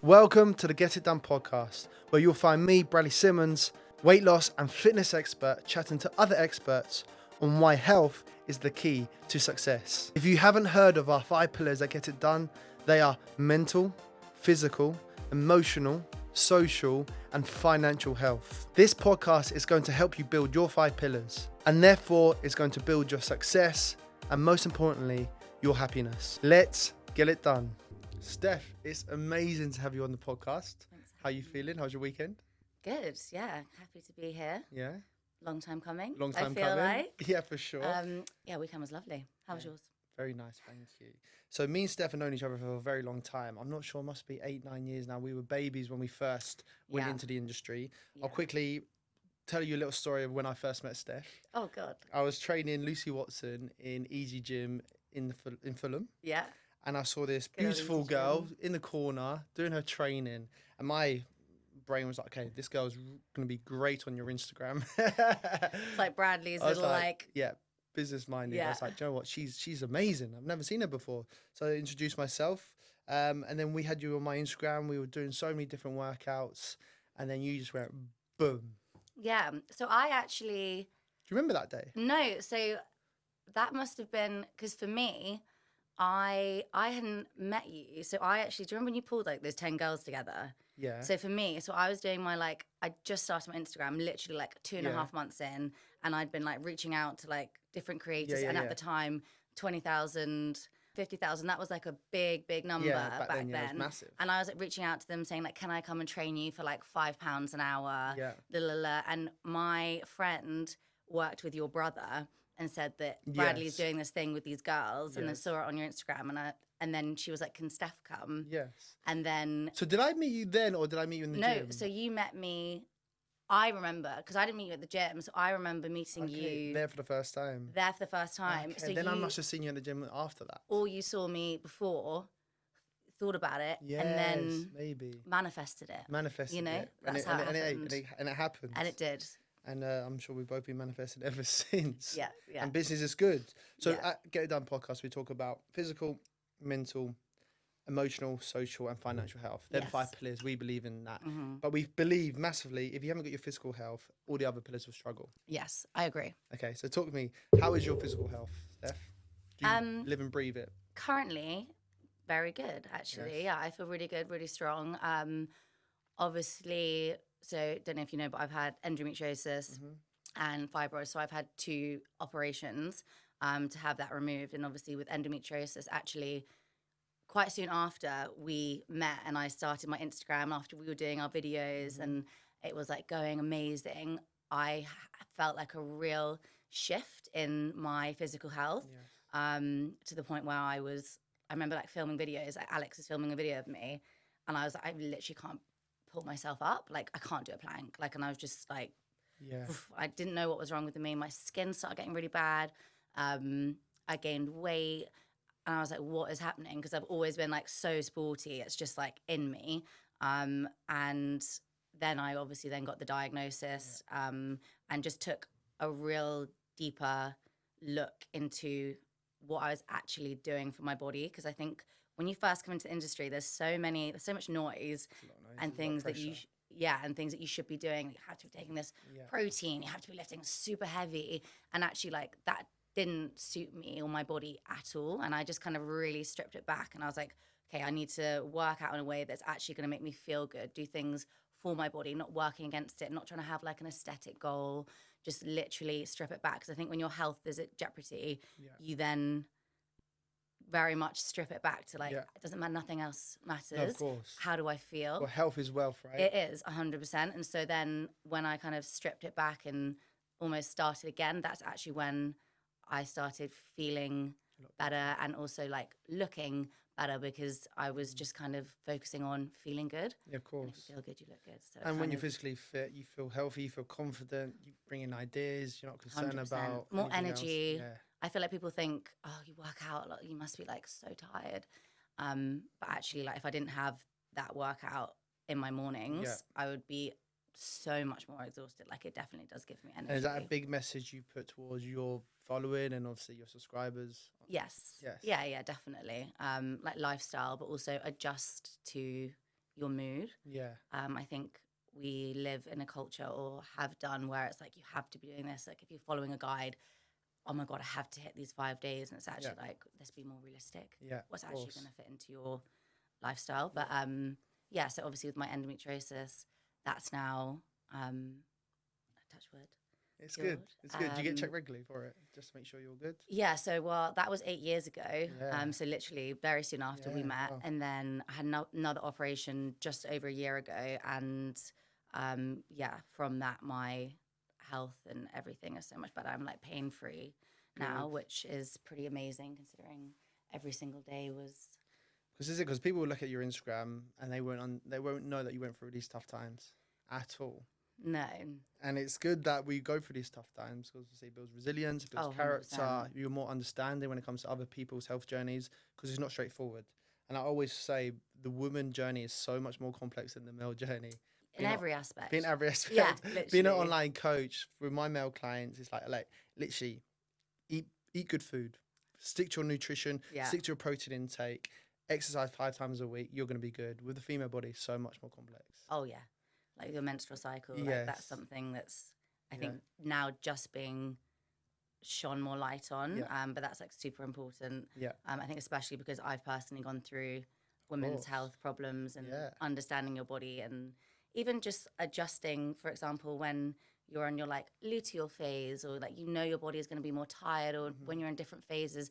Welcome to the Get It Done podcast, where you'll find me, Bradley Simmons, weight loss and fitness expert, chatting to other experts on why health is the key to success. If you haven't heard of our 5 pillars that get it done, they are mental, physical, emotional, social, and financial health. This podcast is going to help you build your 5 pillars, and therefore is going to build your success and, most importantly, your happiness. Let's get it done. Stef, it's amazing to have you on the podcast. Thanks. How you feeling? How's your weekend? Good, yeah. Happy to be here. Yeah. Long time coming. Long time I feel coming. like. Yeah, for sure. Yeah, weekend was lovely. How was yours? Very nice, thank you. So me and Steph have known each other for a very long time. I'm not sure, must be 8-9 years now. We were babies when we first went into the industry. Yeah. I'll quickly tell you a little story of when I first met Steph. Oh God. I was training Lucy Watson in Easy Gym in Fulham. Yeah. And I saw this Good old beautiful Easy girl Gym. in the corner doing her training. And my brain was like, okay, this girl's going to be great on your Instagram. It's like Bradley's I was little like yeah, business minded. I Yeah. was like, do you know what? She's amazing. I've never seen her before. So I introduced myself. And then we had you on my Instagram. We were doing so many different workouts. And then you just went boom. yeah. So I actually Do you remember that day? no. So that must have been because for me, I hadn't met you. So I actually do you remember when you pulled like those 10 girls together? Yeah. So for me, so I was doing my I just started my Instagram literally like 2.5 months in, and I'd been like reaching out to like different creators, and at the time, 20,000, 50,000, that was like a big number back then. Yeah, it was massive. And I was like reaching out to them saying like, can I come and train you for like £5 an hour? Yeah. And my friend worked with your brother and said that Bradley's doing this thing with these girls, and then saw it on your Instagram, and then she was like, can Steph come? Yes. And then So did I meet you then, or did I meet you in the gym? no, so you met me. I remember because I didn't meet you at the gym, so I remember meeting you there for the first time. there for the first time. Okay, So then I you, must have seen you in the gym after that. or you saw me before, thought about it, Yes, and then maybe manifested it. manifested you know, it. that's how it happened. And it happened. And it did. And I'm sure we've both been manifested ever since. Yeah, yeah. And business is good. So Yeah. at Get It Done podcast, we talk about physical, mental, emotional, social, and financial health. They're the 5 Yes. pillars. We believe in that. Mm-hmm. But we believe massively, if you haven't got your physical health, all the other pillars will struggle. Yes, I agree. Okay, so talk to me. How is your physical health, Steph? Do you live and breathe it? Currently, very good, actually. Yes. Yeah, I feel really good, really strong. Obviously, so don't know if you know, but I've had endometriosis and fibroids. So I've had 2 operations to have that removed. And obviously with endometriosis, actually, quite soon after we met and I started my Instagram, after we were doing our videos and it was like going amazing, I felt like a real shift in my physical health. To the point where I remember like filming videos, like Alex was filming a video of me, and I was like, I literally can't pull myself up, like I can't do a plank, like, and I was just like, oof, I didn't know what was wrong with me. My skin started getting really bad. I gained weight, and I was like, what is happening? Because I've always been like so sporty, it's just like in me. And then I obviously then got the diagnosis, and just took a real deeper look into what I was actually doing for my body. Because I think when you first come into the industry, there's so much noise and things that you and things that you should be doing. You have to be taking this protein, you have to be lifting super heavy, and actually like that didn't suit me or my body at all. And I just kind of really stripped it back, and I was like, okay, I need to work out in a way that's actually going to make me feel good, do things for my body, not working against it, not trying to have like an aesthetic goal, just literally strip it back. Because I think when your health is at jeopardy, you then very much strip it back to like, it doesn't matter, nothing else matters. No, of course. How do I feel? Well, health is wealth, right? It is 100%. And so then when I kind of stripped it back and almost started again, that's actually when I started feeling better and also like looking better, because I was just kind of focusing on feeling good. Yeah, of course. And if you feel good, you look good. So And when you're physically fit, you feel healthy, you feel confident, you bring in ideas, you're not concerned 100%. about More anything energy. else. I feel like people think, oh, you work out a lot, you must be like so tired. But actually, like if I didn't have that workout in my mornings, I would be so much more exhausted. Like it definitely does give me energy. And is that a big message you put towards your following and obviously your subscribers? Yes. Yeah, definitely. Like lifestyle, but also adjust to your mood. Yeah. I think we live in a culture, or have done, where it's like you have to be doing this. Like if you're following a guide, oh my God, I have to hit these 5 days. And it's actually like, let's be more realistic. Yeah. What's actually going to fit into your lifestyle. But yeah, so obviously with my endometriosis, that's now, touch wood. It's cured. good. It's good. Do you get checked regularly for it just to make sure you're good? Yeah, so well, that was 8 years ago. Yeah. So literally very soon after we met. Wow. And then I had another operation just over a year ago. And yeah, from that, my health and everything is so much better. I'm like pain-free now, which is pretty amazing considering every single day was. Because people will look at your Instagram and they won't know that you went through these tough times at all. No. And it's good that we go through these tough times because it builds resilience, it builds 100%. character. You're more understanding when it comes to other people's health journeys because it's not straightforward. And I always say the woman journey is so much more complex than the male journey. In every aspect. Being every aspect. Yeah, literally. Being an online coach with my male clients, it's like literally eat good food, stick to your nutrition, stick to your protein intake, exercise 5 times a week. You're going to be good. With the female body, so much more complex. Oh yeah, like your menstrual cycle. Like that's something that's I think now just being shone more light on. But that's like super important. Yeah. I think especially because I've personally gone through women's health problems and understanding your body, and even just adjusting, for example, when you're on your like luteal phase, or like your body is going to be more tired, or when you're in different phases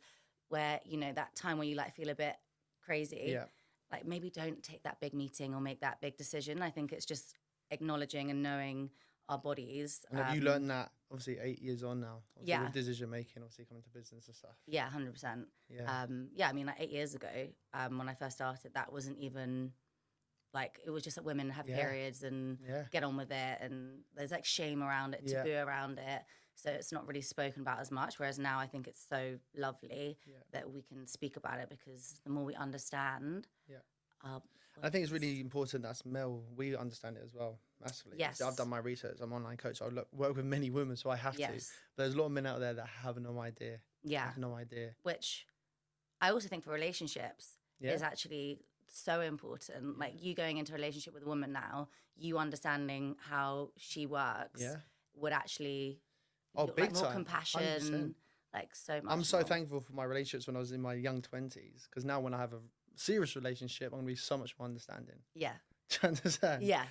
where that time where you like feel a bit crazy, like maybe don't take that big meeting or make that big decision. I think it's just acknowledging and knowing our bodies. And have you learned that obviously 8 years on now? With decision making, obviously coming to business and stuff. Yeah, 100%. Yeah. I mean, like 8 years ago, when I first started, that wasn't even like, it was just that women have periods and get on with it, and there's like shame around it, taboo around it. So it's not really spoken about as much. Whereas now I think it's so lovely that we can speak about it, because the more we understand. I think it's really important that's male. We understand it as well, massively. Yes. So I've done my research. I'm an online coach. I work with many women, so I have to. But there's a lot of men out there that have no idea. Have no idea. Which I also think for relationships is actually so important. Like you going into a relationship with a woman now, you understanding how she works would actually big like more time. compassion, 100%. like so much. I'm so more. thankful for my relationships when I was in my young 20s, because now when I have a serious relationship, I'm gonna be so much more understanding. Yeah. Do you understand? Yeah.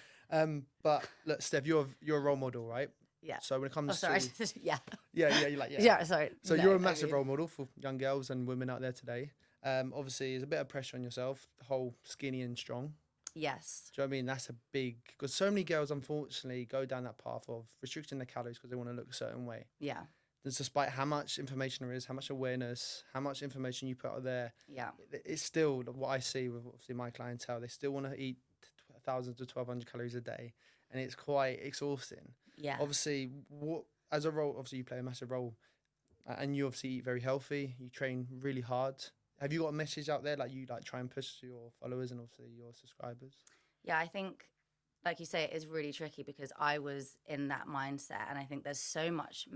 But look, Steph, you're a role model, right? Yeah. So when it comes to yeah, you're like sorry. So you're a massive role model for young girls and women out there today. Obviously, there's a bit of pressure on yourself, the whole skinny and strong. Yes. Do you know what I mean? That's a big, because so many girls, unfortunately, go down that path of restricting their calories because they want to look a certain way. Yeah. Despite how much information there is, how much awareness, how much information you put out there, it's still what I see with obviously my clientele. They still want to eat 1,000 to 1,200 calories a day, and it's quite exhausting. Yeah. Obviously, as a role, obviously you play a massive role, and you obviously eat very healthy. You train really hard. Have you got a message out there like you like try and push to your followers and obviously your subscribers? Yeah, I think, like you say, it is really tricky because I was in that mindset, and I think there's so much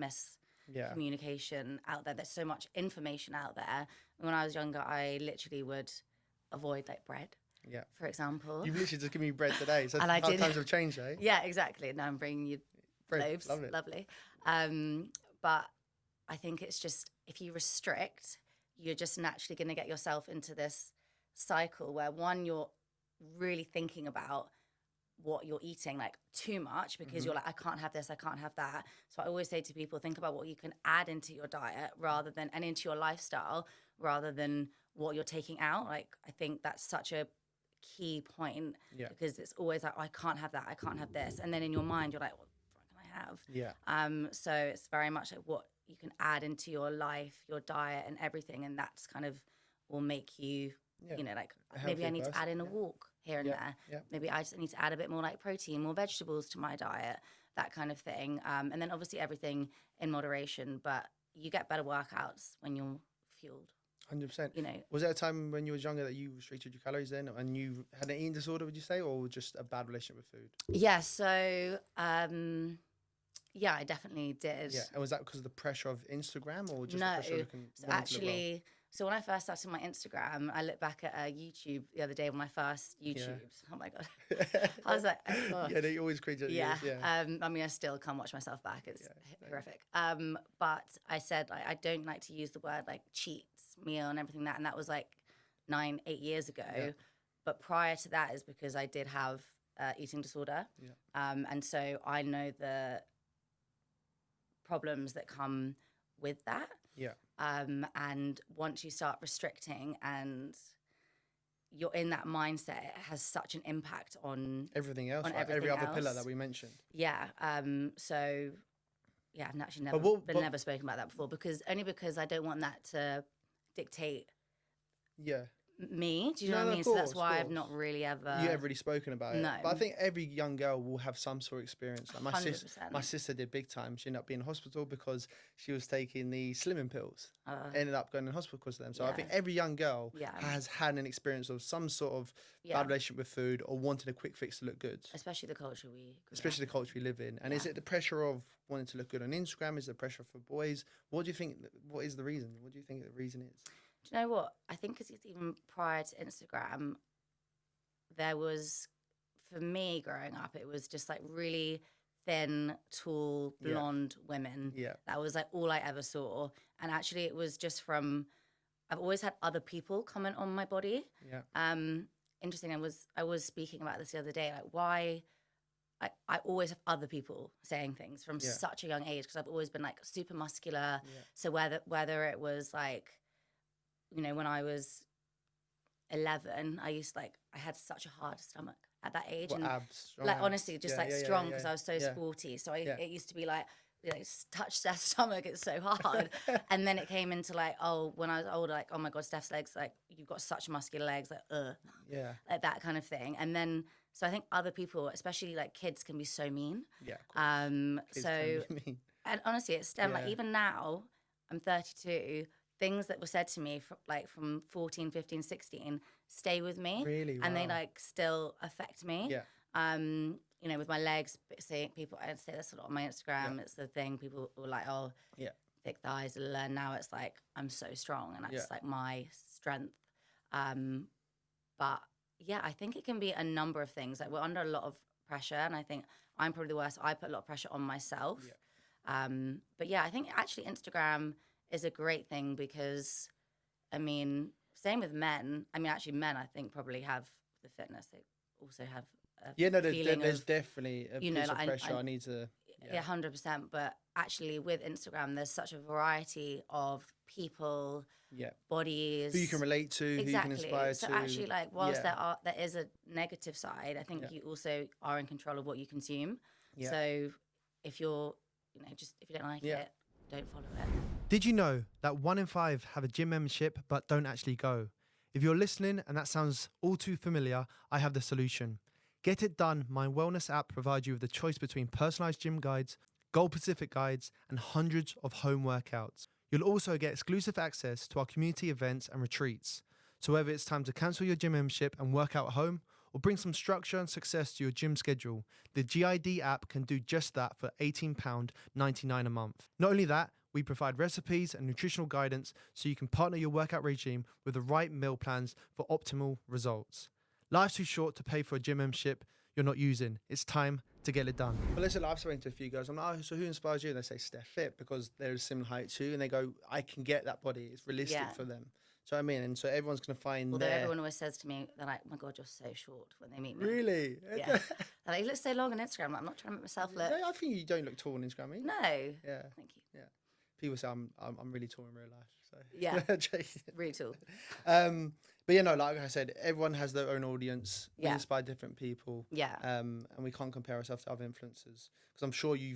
communication out there. There's so much information out there. When I was younger, I literally would avoid like bread. Yeah. For example. You've literally just given me bread today. So and how times have changed, eh? Yeah, exactly. Now I'm bringing you loaves. Lovely. But I think it's just, if you restrict, you're just naturally going to get yourself into this cycle where, one, you're really thinking about what you're eating like too much because you're like, I can't have this, I can't have that. So I always say to people, think about what you can add into your diet and into your lifestyle rather than what you're taking out. Like, I think that's such a key point because it's always like, oh, I can't have that, I can't have this. And then in your mind, you're like, what can I have? Yeah. So it's very much like what you can add into your life, your diet and everything. And that's kind of will make you, like maybe I need to add in a walk here and there. Yeah. Maybe I just need to add a bit more like protein, more vegetables to my diet, that kind of thing. And then obviously everything in moderation, but you get better workouts when you're fueled. 100%. Was there a time when you were younger that you restricted your calories then and you had an eating disorder, would you say, or just a bad relationship with food? Yeah, so yeah, I definitely did. Yeah, and was that because of the pressure of Instagram or just no, the pressure of looking so actually, So when I first started my Instagram, I looked back at YouTube the other day, my first YouTubes. Oh my God. I was like, oh. Yeah, they always cringe at you. Yeah. Yeah. I mean, I still can't watch myself back. It's horrific. But I said, I don't like to use the word like cheats, meal and everything that. And that was like 8 years ago. Yeah. But prior to that is because I did have eating disorder. Yeah. And so I know the problems that come with that. Yeah. And once you start restricting and you're in that mindset, it has such an impact on everything else, on right? everything Every other else. pillar that we mentioned. Yeah. So yeah, I've actually never spoken about that before because I don't want that to dictate. Yeah. Me, do you know what I mean? So that's why I've not really ever. You haven't really spoken about it. No. But I think every young girl will have some sort of experience. Like my 100%. sister did big time. She ended up being in hospital because she was taking the slimming pills. Ended up going in hospital because of them. So I think every young girl has had an experience of some sort of bad relationship with food or wanting a quick fix to look good. Especially the culture we live in. And is it the pressure of wanting to look good on Instagram? Is it the pressure for boys? What do you think? What is the reason? What do you think the reason is? Do you know what? I think because it's even prior to Instagram, there was, for me growing up, it was just like really thin, tall, blonde women. Yeah. That was like all I ever saw. And actually it was just from, I've always had other people comment on my body. Yeah. Interesting. I was speaking about this the other day, like why I always have other people saying things from such a young age because I've always been like super muscular. Yeah. So whether it was like, you know, when I was 11, I had such a hard stomach at that age. What, and abs, strong like abs. Honestly, just strong because I was so sporty. So it used to be like, touch Steph's stomach, it's so hard. And then it came into like, when I was older, like, oh my God, Steph's legs, like you've got such muscular legs, like, like that kind of thing. And then, so I think other people, especially like kids, can be so mean. Yeah. Kids can be mean. And honestly, it's STEM. Like even now, I'm 32. Things that were said to me from 14, 15, 16 stay with me. Really? Wow. And they like still affect me. Yeah. You know, with my legs, I say this a lot on my Instagram. Yeah. It's the thing people were like, thick thighs. And now it's like, I'm so strong. And that's like my strength. But yeah, I think it can be a number of things. Like we're under a lot of pressure. And I think I'm probably the worst. I put a lot of pressure on myself. Yeah. But yeah, I think actually Instagram is a great thing because, I mean, same with men. I mean, actually, men I think probably have the fitness. They also have there's definitely a piece of pressure. I need to 100%. But actually, with Instagram, there's such a variety of people, bodies, who you can relate to, who you can inspire to. So actually, like, whilst there is a negative side, I think you also are in control of what you consume. Yeah. So if you're, if you don't like it, don't follow it. Did you know that 1 in 5 have a gym membership but don't actually go? If you're listening and that sounds all too familiar, I have the solution. Get It Done, my wellness app, provides you with the choice between personalized gym guides, goal-specific guides, and hundreds of home workouts. You'll also get exclusive access to our community events and retreats. So whether it's time to cancel your gym membership and work out at home, or bring some structure and success to your gym schedule, the GID app can do just that for £18.99 a month. Not only that, we provide recipes and nutritional guidance so you can partner your workout regime with the right meal plans for optimal results. Life's too short to pay for a gym membership you're not using. It's time to get it done. But listen, I've spoken to a few girls. I'm like, so who inspires you? And they say Stef Fit because they're a similar height too. And they go, I can get that body. It's realistic for them. So I mean, and so everyone's going to find Although everyone always says to me, they're like, oh my God, you're so short when they meet me. Really? Yeah. They're like, you look so long on Instagram. Like, I'm not trying to make myself look. I think you don't look tall on Instagram. No. Yeah. Thank you. Yeah. People say I'm really tall in real life. So yeah. Really tall. But like I said, everyone has their own audience. We inspire different people. Yeah. And we can't compare ourselves to other influencers because I'm sure you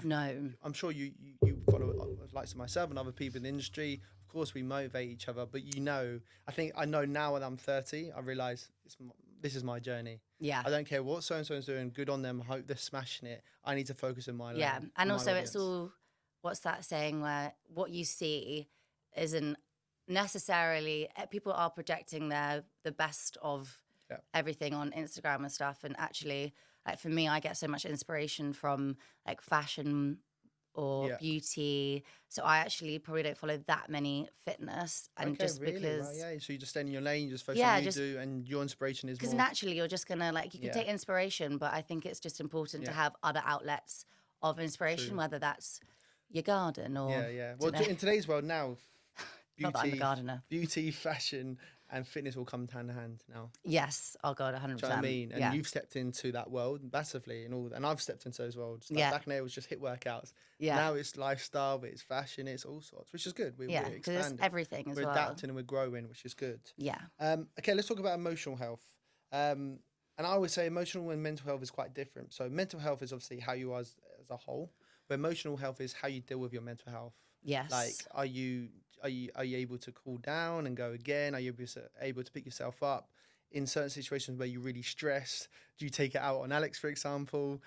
follow likes of myself and other people in the industry. Of course, we motivate each other, but I know now when I'm 30, I realise this is my journey. Yeah. I don't care what so-and-so's doing, good on them, I hope they're smashing it. I need to focus on my life. Yeah, and also it's all, what's that saying where what you see isn't necessarily, people are projecting the best of everything on Instagram and stuff. And actually, like for me, I get so much inspiration from like fashion or Yeah. beauty. So I actually probably don't follow that many fitness, and Okay, just really? because, Right, yeah. So you just stay in your lane, you just focus on yeah, what you just do, and your inspiration is because more. naturally you're just gonna like you can Yeah. take inspiration, but I think it's just important to Yeah. have other outlets of inspiration, True. whether that's your garden or Yeah, yeah. Well, don't know. in today's world now, Not that I'm a beauty, gardener. beauty, fashion, and fitness all come hand in hand now. Yes. Oh God, Do 100%. you know what I mean? And Yeah. you've stepped into that world massively, and I've stepped into those worlds. Like Yeah. back in there, it was just hit workouts. Yeah. Now it's lifestyle, it's fashion, it's all sorts, which is good. We're Yeah. Because it's expanding, everything as we're well. adapting, and we're growing, which is good. Yeah. Okay, let's talk about emotional health. And I always say emotional and mental health is quite different. So mental health is obviously how you are as a whole, but emotional health is how you deal with your mental health. Yes. Like, are you able to cool down and go again? Are you able to pick yourself up in certain situations where you're really stressed? Do you take it out on Alex, for example?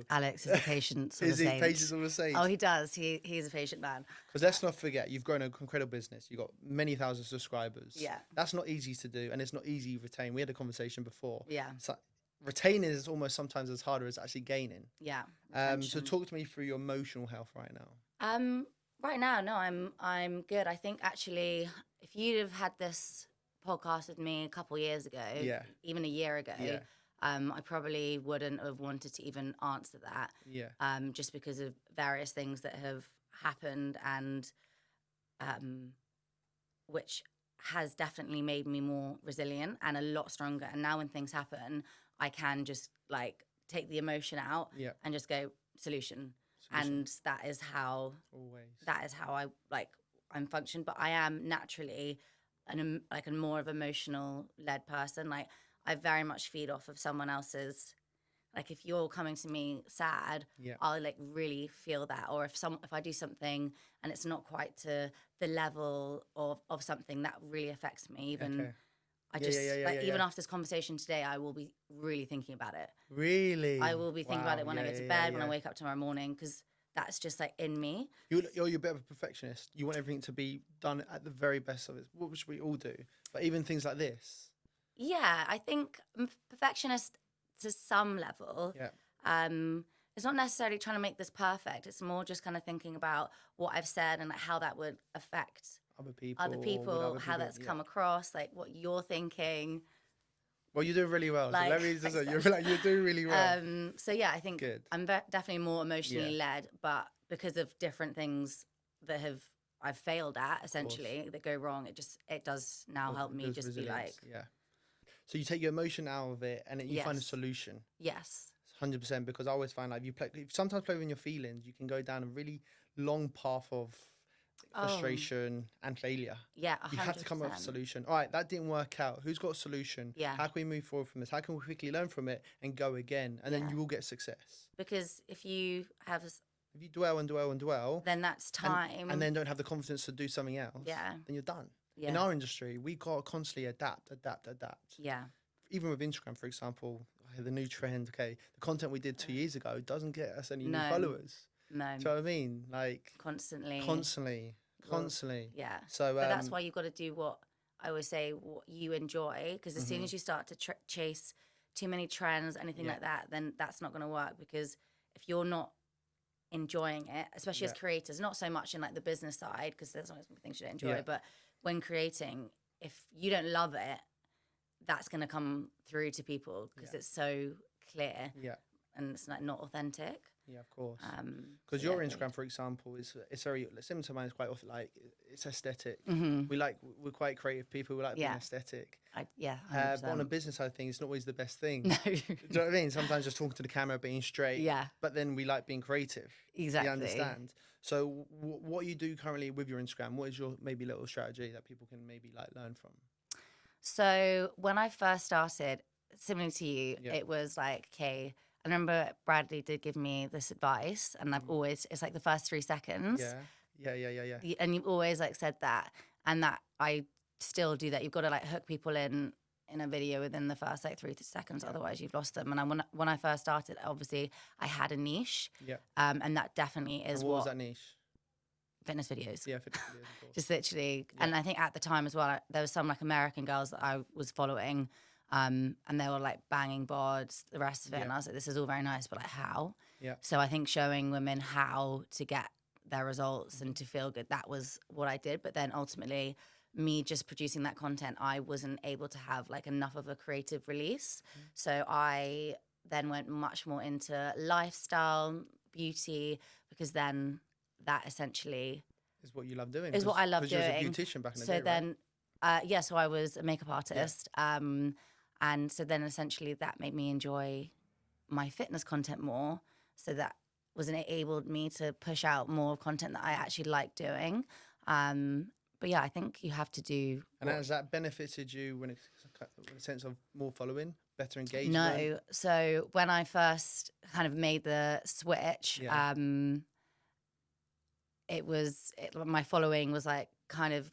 Alex is a patient sort Is of he saint. patient sort of saint? Oh, he does. He's a patient man. Because let's not forget, you've grown an incredible business. You've got many thousand subscribers. Yeah. That's not easy to do, and it's not easy to retain. We had a conversation before. Yeah. So retaining is almost sometimes as harder as actually gaining. Yeah. So Retention. talk to me through your emotional health right now. Right now, no, I'm good. I think actually, if you'd have had this podcast with me a couple years ago, Yeah. even a year ago, Yeah. I probably wouldn't have wanted to even answer that. Yeah. Just because of various things that have happened, and which has definitely made me more resilient and a lot stronger. And now when things happen, I can just like take the emotion out Yeah. and just go solution. Solution. And that is how I like I'm functioned. But I am naturally like a more of emotional led person. Like I very much feed off of someone else's. Like if you're coming to me sad, Yeah. I'll like really feel that. Or if I do something and it's not quite to the level of something that really affects me, even Okay. I Yeah, just yeah, like yeah, even yeah. after this conversation today, I will be really thinking about it. Really? I will be thinking about Wow. it when I Yeah, go to yeah, bed, when I yeah. wake up tomorrow morning, because that's just like in me. You're a bit of a perfectionist. You want everything to be done at the very best of it, which we all do. But even things like this. Yeah, I think I'm perfectionist to some level. Yeah. It's not necessarily trying to make this perfect. It's more just kind of thinking about what I've said and like how that would affect Other people. other or people, would how that's yeah. come across, like what you're thinking. Well, you're doing really well. Like, so let me just say, thanks, you're doing really well. So yeah, I think Good. I'm definitely more emotionally led, but because of different things that I've failed at essentially that go wrong, it does now help me Builds just be like, resilience, yeah. So you take your emotion out of it, and you find a Yes. solution. yes, 100%. Because I always find like if you sometimes play with your feelings, you can go down a really long path of frustration and failure. yeah, You have to come up with a 100%. solution. All right, that didn't work out. Who's got a solution? Yeah. How can we move forward from this? How can we quickly learn from it and go again? And then Yeah. you will get success. Because if you have, If you dwell and dwell and dwell, then that's time. and then don't have the confidence to do something else, Yeah. then you're done. Yeah. In our industry, we got to constantly adapt. yeah, Even with Instagram, for example, the new trend, okay, the content we did 2 years ago doesn't get us any new No. followers. no, Do you know what I mean? Like, constantly. constantly. Yeah. So, But that's why you've got to do what I always say, what you enjoy. Because as soon as you start to chase too many trends, anything Yeah. like that, then that's not going to work. Because if you're not enjoying it, especially as Yeah. creators, not so much in like the business side, because there's always things you don't enjoy, Yeah. but when creating, if you don't love it, that's going to come through to people because Yeah. it's so clear yeah, and it's like not authentic. yeah, of course. So Because your yeah, Instagram, for example, it's very similar to mine. It's quite often like it's aesthetic. Mhm. We're quite creative people. We like being Yeah. aesthetic. Yeah, But on a 100%. business side of things, it's not always the best thing. No. Do you know what I mean? Sometimes just talking to the camera, being straight. Yeah. But then we like being creative. Exactly. You understand? So what you do currently with your Instagram, what is your maybe little strategy that people can maybe like learn from? So when I first started, similar to you, Yeah. it was like, okay, I remember Bradley did give me this advice, and I've always, it's like the first 3 seconds. Yeah. And you've always like said that, and that I still do that. You've got to like hook people in a video within the first like 3 seconds, otherwise you've lost them. And when I first started, obviously I had a niche, Yeah. and that definitely is And what was that niche? fitness videos. Yeah, fitness videos, of course. Just literally, and I think at the time as well, there was some like American girls that I was following, And they were like banging boards, the rest of it. Yeah. And I was like, this is all very nice, but like how? Yeah. So I think showing women how to get their results and to feel good, that was what I did. But then ultimately, me just producing that content, I wasn't able to have like enough of a creative release. So I then went much more into lifestyle, beauty, because then that essentially Is what you love doing. is what I love doing. Because you doing. was a beautician back in the So day, then, yeah, so I was a makeup artist. And so then essentially that made me enjoy my fitness content more. So that was enabled me to push out more content that I actually like doing. But yeah, I think you have to do. And has that benefited you when it's in a sense of more following, better engagement? No. So when I first kind of made the switch, my following was like kind of,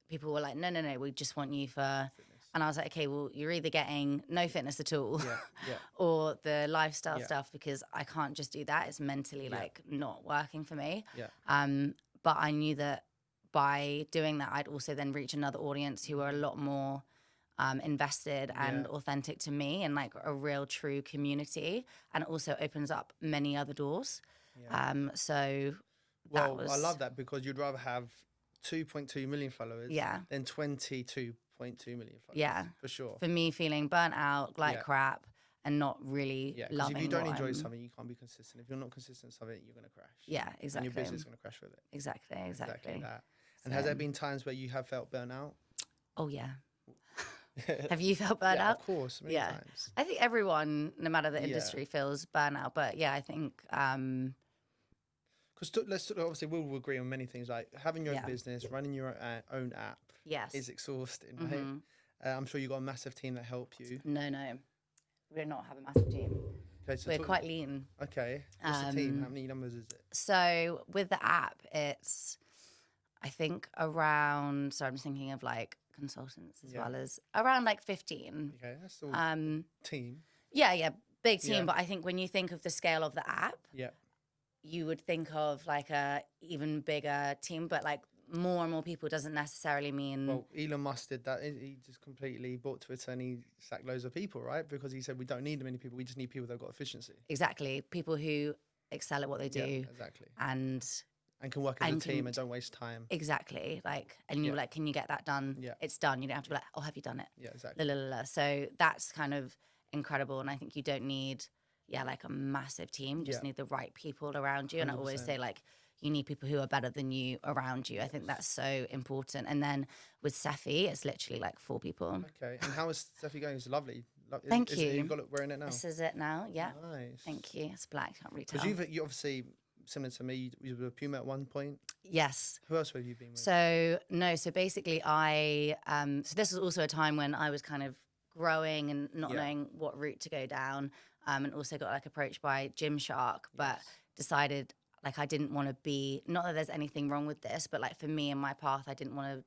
people were like, no, we just want you for Fitness. And I was like, okay, well, you're either getting no fitness at all Yeah. or the lifestyle stuff, because I can't just do that. It's mentally like not working for me. Yeah. But I knew that by doing that, I'd also then reach another audience who are a lot more invested and authentic to me, and like a real true community, and it also opens up many other doors. Yeah. That was... I love that, because you'd rather have 2.2 million followers than 22.2 million followers. Yeah. For sure. For me, feeling burnt out, like crap, and not really loving. If you don't enjoy something, you can't be consistent. If you're not consistent in something, you're going to crash. Yeah, exactly. And your business is going to crash with it. Exactly that. And has there been times where you have felt burnout? Oh, yeah. Have you felt burnout? Yeah, of course, many times. I think everyone, no matter the industry, feels burnout. But yeah, I think... Because obviously we'll agree on many things, like having your own business, running your own app is exhausting, right? I'm sure you've got a massive team that help you. No. We do not have a massive team. Okay, so we're quite lean. Okay. What's the team? How many numbers is it? So with the app, it's, I think, around, so I'm just thinking of like consultants as well as around like 15. Okay, that's still team. Yeah, big team. But I think when you think of the scale of the app, you would think of like a even bigger team, but like more and more people doesn't necessarily mean... Well, Elon Musk did that. He just completely bought Twitter and he sacked loads of people, right? Because he said, we don't need many people. We just need people that have got efficiency. Exactly. People who excel at what they do. Yeah, exactly. And can work as a team and don't waste time. Exactly. Like, and you're like, can you get that done? Yeah. It's done. You don't have to be like, oh, have you done it? Yeah, exactly. So that's kind of incredible. And I think you don't need, like a massive team. You just need the right people around you. 100%. And I always say, like, you need people who are better than you around you. I think that's so important. And then with Steffi, it's literally like 4 people. Okay. And how is Steffi going? It's lovely. Thank you. You've got it wearing it now? This is it now, yeah. Nice. Thank you. It's black, can't really tell. Because you obviously, similar to me, you were a Puma at one point. Yes. Who else have you been with? So basically so this was also a time when I was kind of growing and not knowing what route to go down. And also got like approached by Gymshark, but decided like I didn't want to be, not that there's anything wrong with this, but like for me and my path, I didn't want to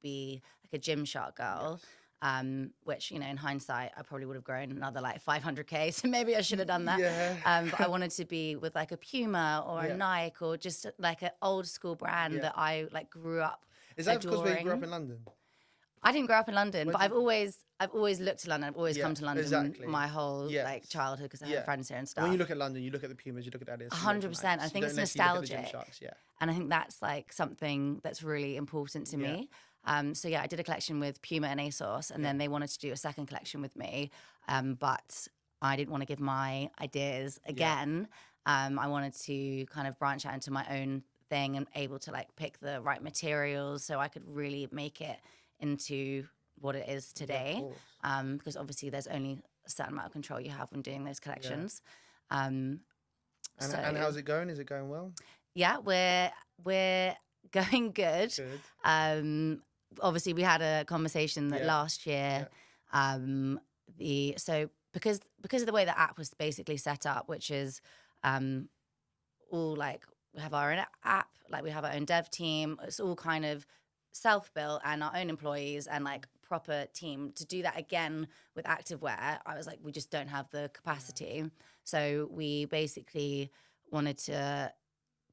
be like a Gymshark girl. Which, in hindsight, I probably would have grown another like 500K. So maybe I should have done that. But I wanted to be with like a Puma or a Nike or just like an old school brand that I like grew up Is that adoring. because we grew up in London? I didn't grow up in London, but I've always looked to London. I've always come to London my whole like childhood because I had friends here and stuff. When you look at London, you look at the Pumas, you look at Adidas. 100%. I think it's nostalgic. And I think that's like something that's really important to me. So I did a collection with Puma and ASOS, and then they wanted to do a second collection with me. But I didn't want to give my ideas again. I wanted to kind of branch out into my own thing and able to like pick the right materials so I could really make it into what it is today, because obviously there's only a certain amount of control you have when doing those collections. And how's it going? Is it going well? Yeah, we're going good. Obviously we had a conversation that last year, because of the way the app was basically set up, which is all like we have our own app, like we have our own dev team. It's all kind of self-built and our own employees and like proper team. To do that again with activewear, I was like, we just don't have the capacity. So we basically wanted to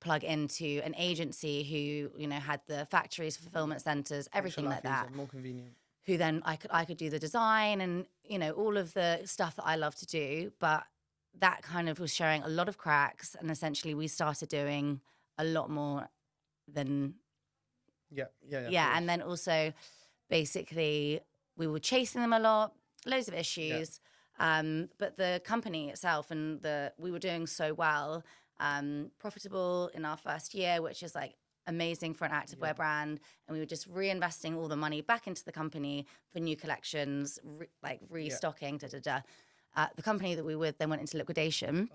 plug into an agency who, had the factories, fulfillment centers, everything like that. More convenient. who then I could do the design and, you know, all of the stuff that I love to do. But that kind of was showing a lot of cracks. And essentially we started doing a lot more than... Yeah. And then also basically we were chasing them a lot, loads of issues. But the company itself we were doing so well, profitable in our first year, which is like amazing for an activewear brand. And we were just reinvesting all the money back into the company for new collections, restocking, the company that we were with then went into liquidation,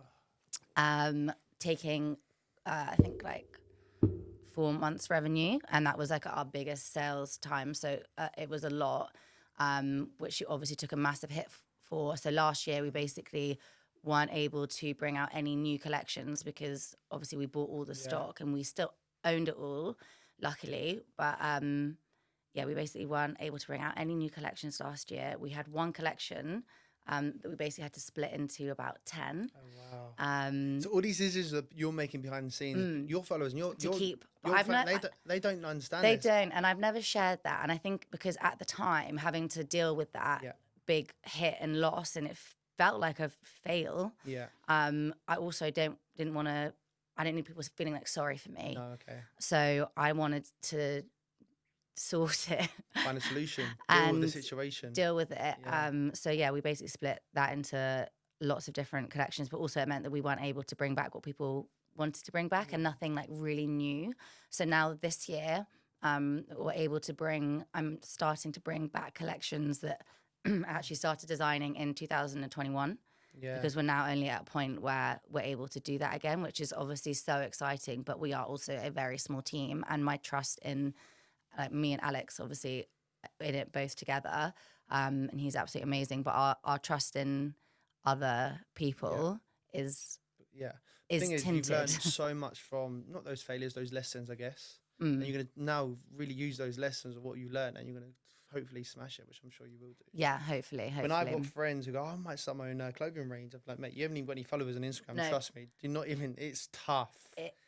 taking, I think like 4 months revenue. And that was like our biggest sales time. So it was a lot, which obviously took a massive hit for. So last year we basically weren't able to bring out any new collections because obviously we bought all the stock and we still owned it all, luckily. But we basically weren't able to bring out any new collections last year. We had one collection that we basically had to split into about 10. Oh, wow. So all these decisions that you're making behind the scenes, your followers, and they don't understand They this. don't, and I've never shared that. And I think because at the time, having to deal with that big hit and loss, and it felt like a fail. I also didn't want to. I didn't need people feeling like sorry for me. No, okay. So I wanted to sort it, find a solution, deal with the situation, deal with it. We basically split that into lots of different collections, but also it meant that we weren't able to bring back what people wanted to bring back, and nothing like really new. So now this year, we're able to bring. I'm starting to bring back collections that I actually started designing in 2021. Because we're now only at a point where we're able to do that again, which is obviously so exciting. But we are also a very small team, and my trust in me and Alex, obviously, in it both together, and he's absolutely amazing. But our trust in other people is tinted. You've learned tinted. so much from not those failures, those lessons, I guess. And you're going to now really use those lessons of what you learned, and you're going to hopefully smash it, which I'm sure you will do. Yeah, hopefully. When I've got friends who go, I might start my own clothing range, I'm like, mate, you haven't even got any followers on Instagram. No. Trust me. Do not even, it's tough.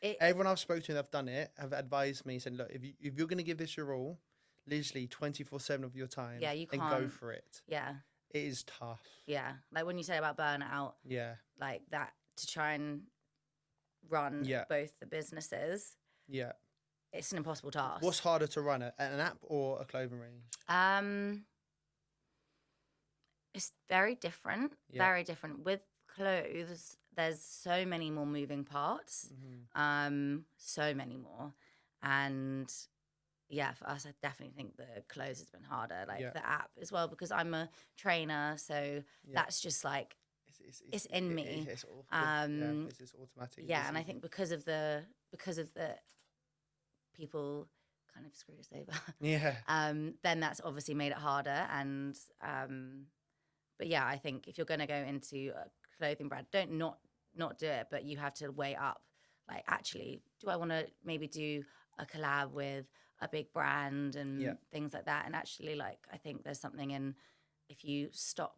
Everyone I've spoken to that have done it have advised me, said, look, if you're going to give this your all, literally 24/7 of your time, you then can't go for it. Yeah. It is tough. Yeah. Like when you say about burnout, like that, to try and run both the businesses. Yeah. It's an impossible task. What's harder to run, an app or a clothing range? It's very different. Very different. With clothes, there's so many more moving parts. So many more. And for us, I definitely think the clothes has been harder. Like the app as well, because I'm a trainer, so that's just like it's in me. It's automatic. And I think because of the people kind of screwed us over. Then that's obviously made it harder. And but I think if you're going to go into a clothing brand, don't not do it, but you have to weigh up. Like, actually, do I want to maybe do a collab with a big brand and things like that? And actually, like, I think there's something in, if you stop,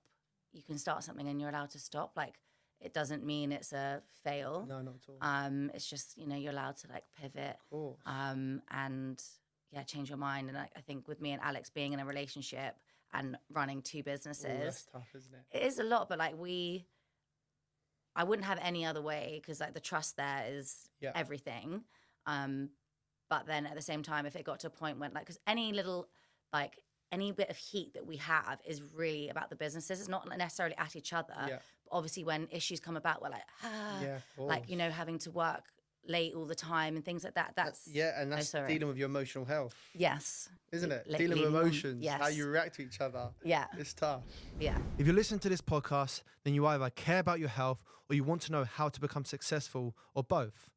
you can start something and you're allowed to stop. Like, it doesn't mean it's a fail. No, not at all. It's just, you're allowed to like pivot. Of course. And change your mind. And I think with me and Alex being in a relationship and running two businesses, that's tough, isn't it? It is a lot, but like I wouldn't have any other way, because like the trust there is everything. But then at the same time, if it got to a point when like, because any bit of heat that we have is really about the businesses. It's not necessarily at each other. But obviously when issues come about, we're like, having to work late all the time and things like that. That's dealing with your emotional health. Yes. Isn't it? Dealing with emotions, how you react to each other. Yeah. It's tough. Yeah. If you're listening to this podcast, then you either care about your health or you want to know how to become successful, or both.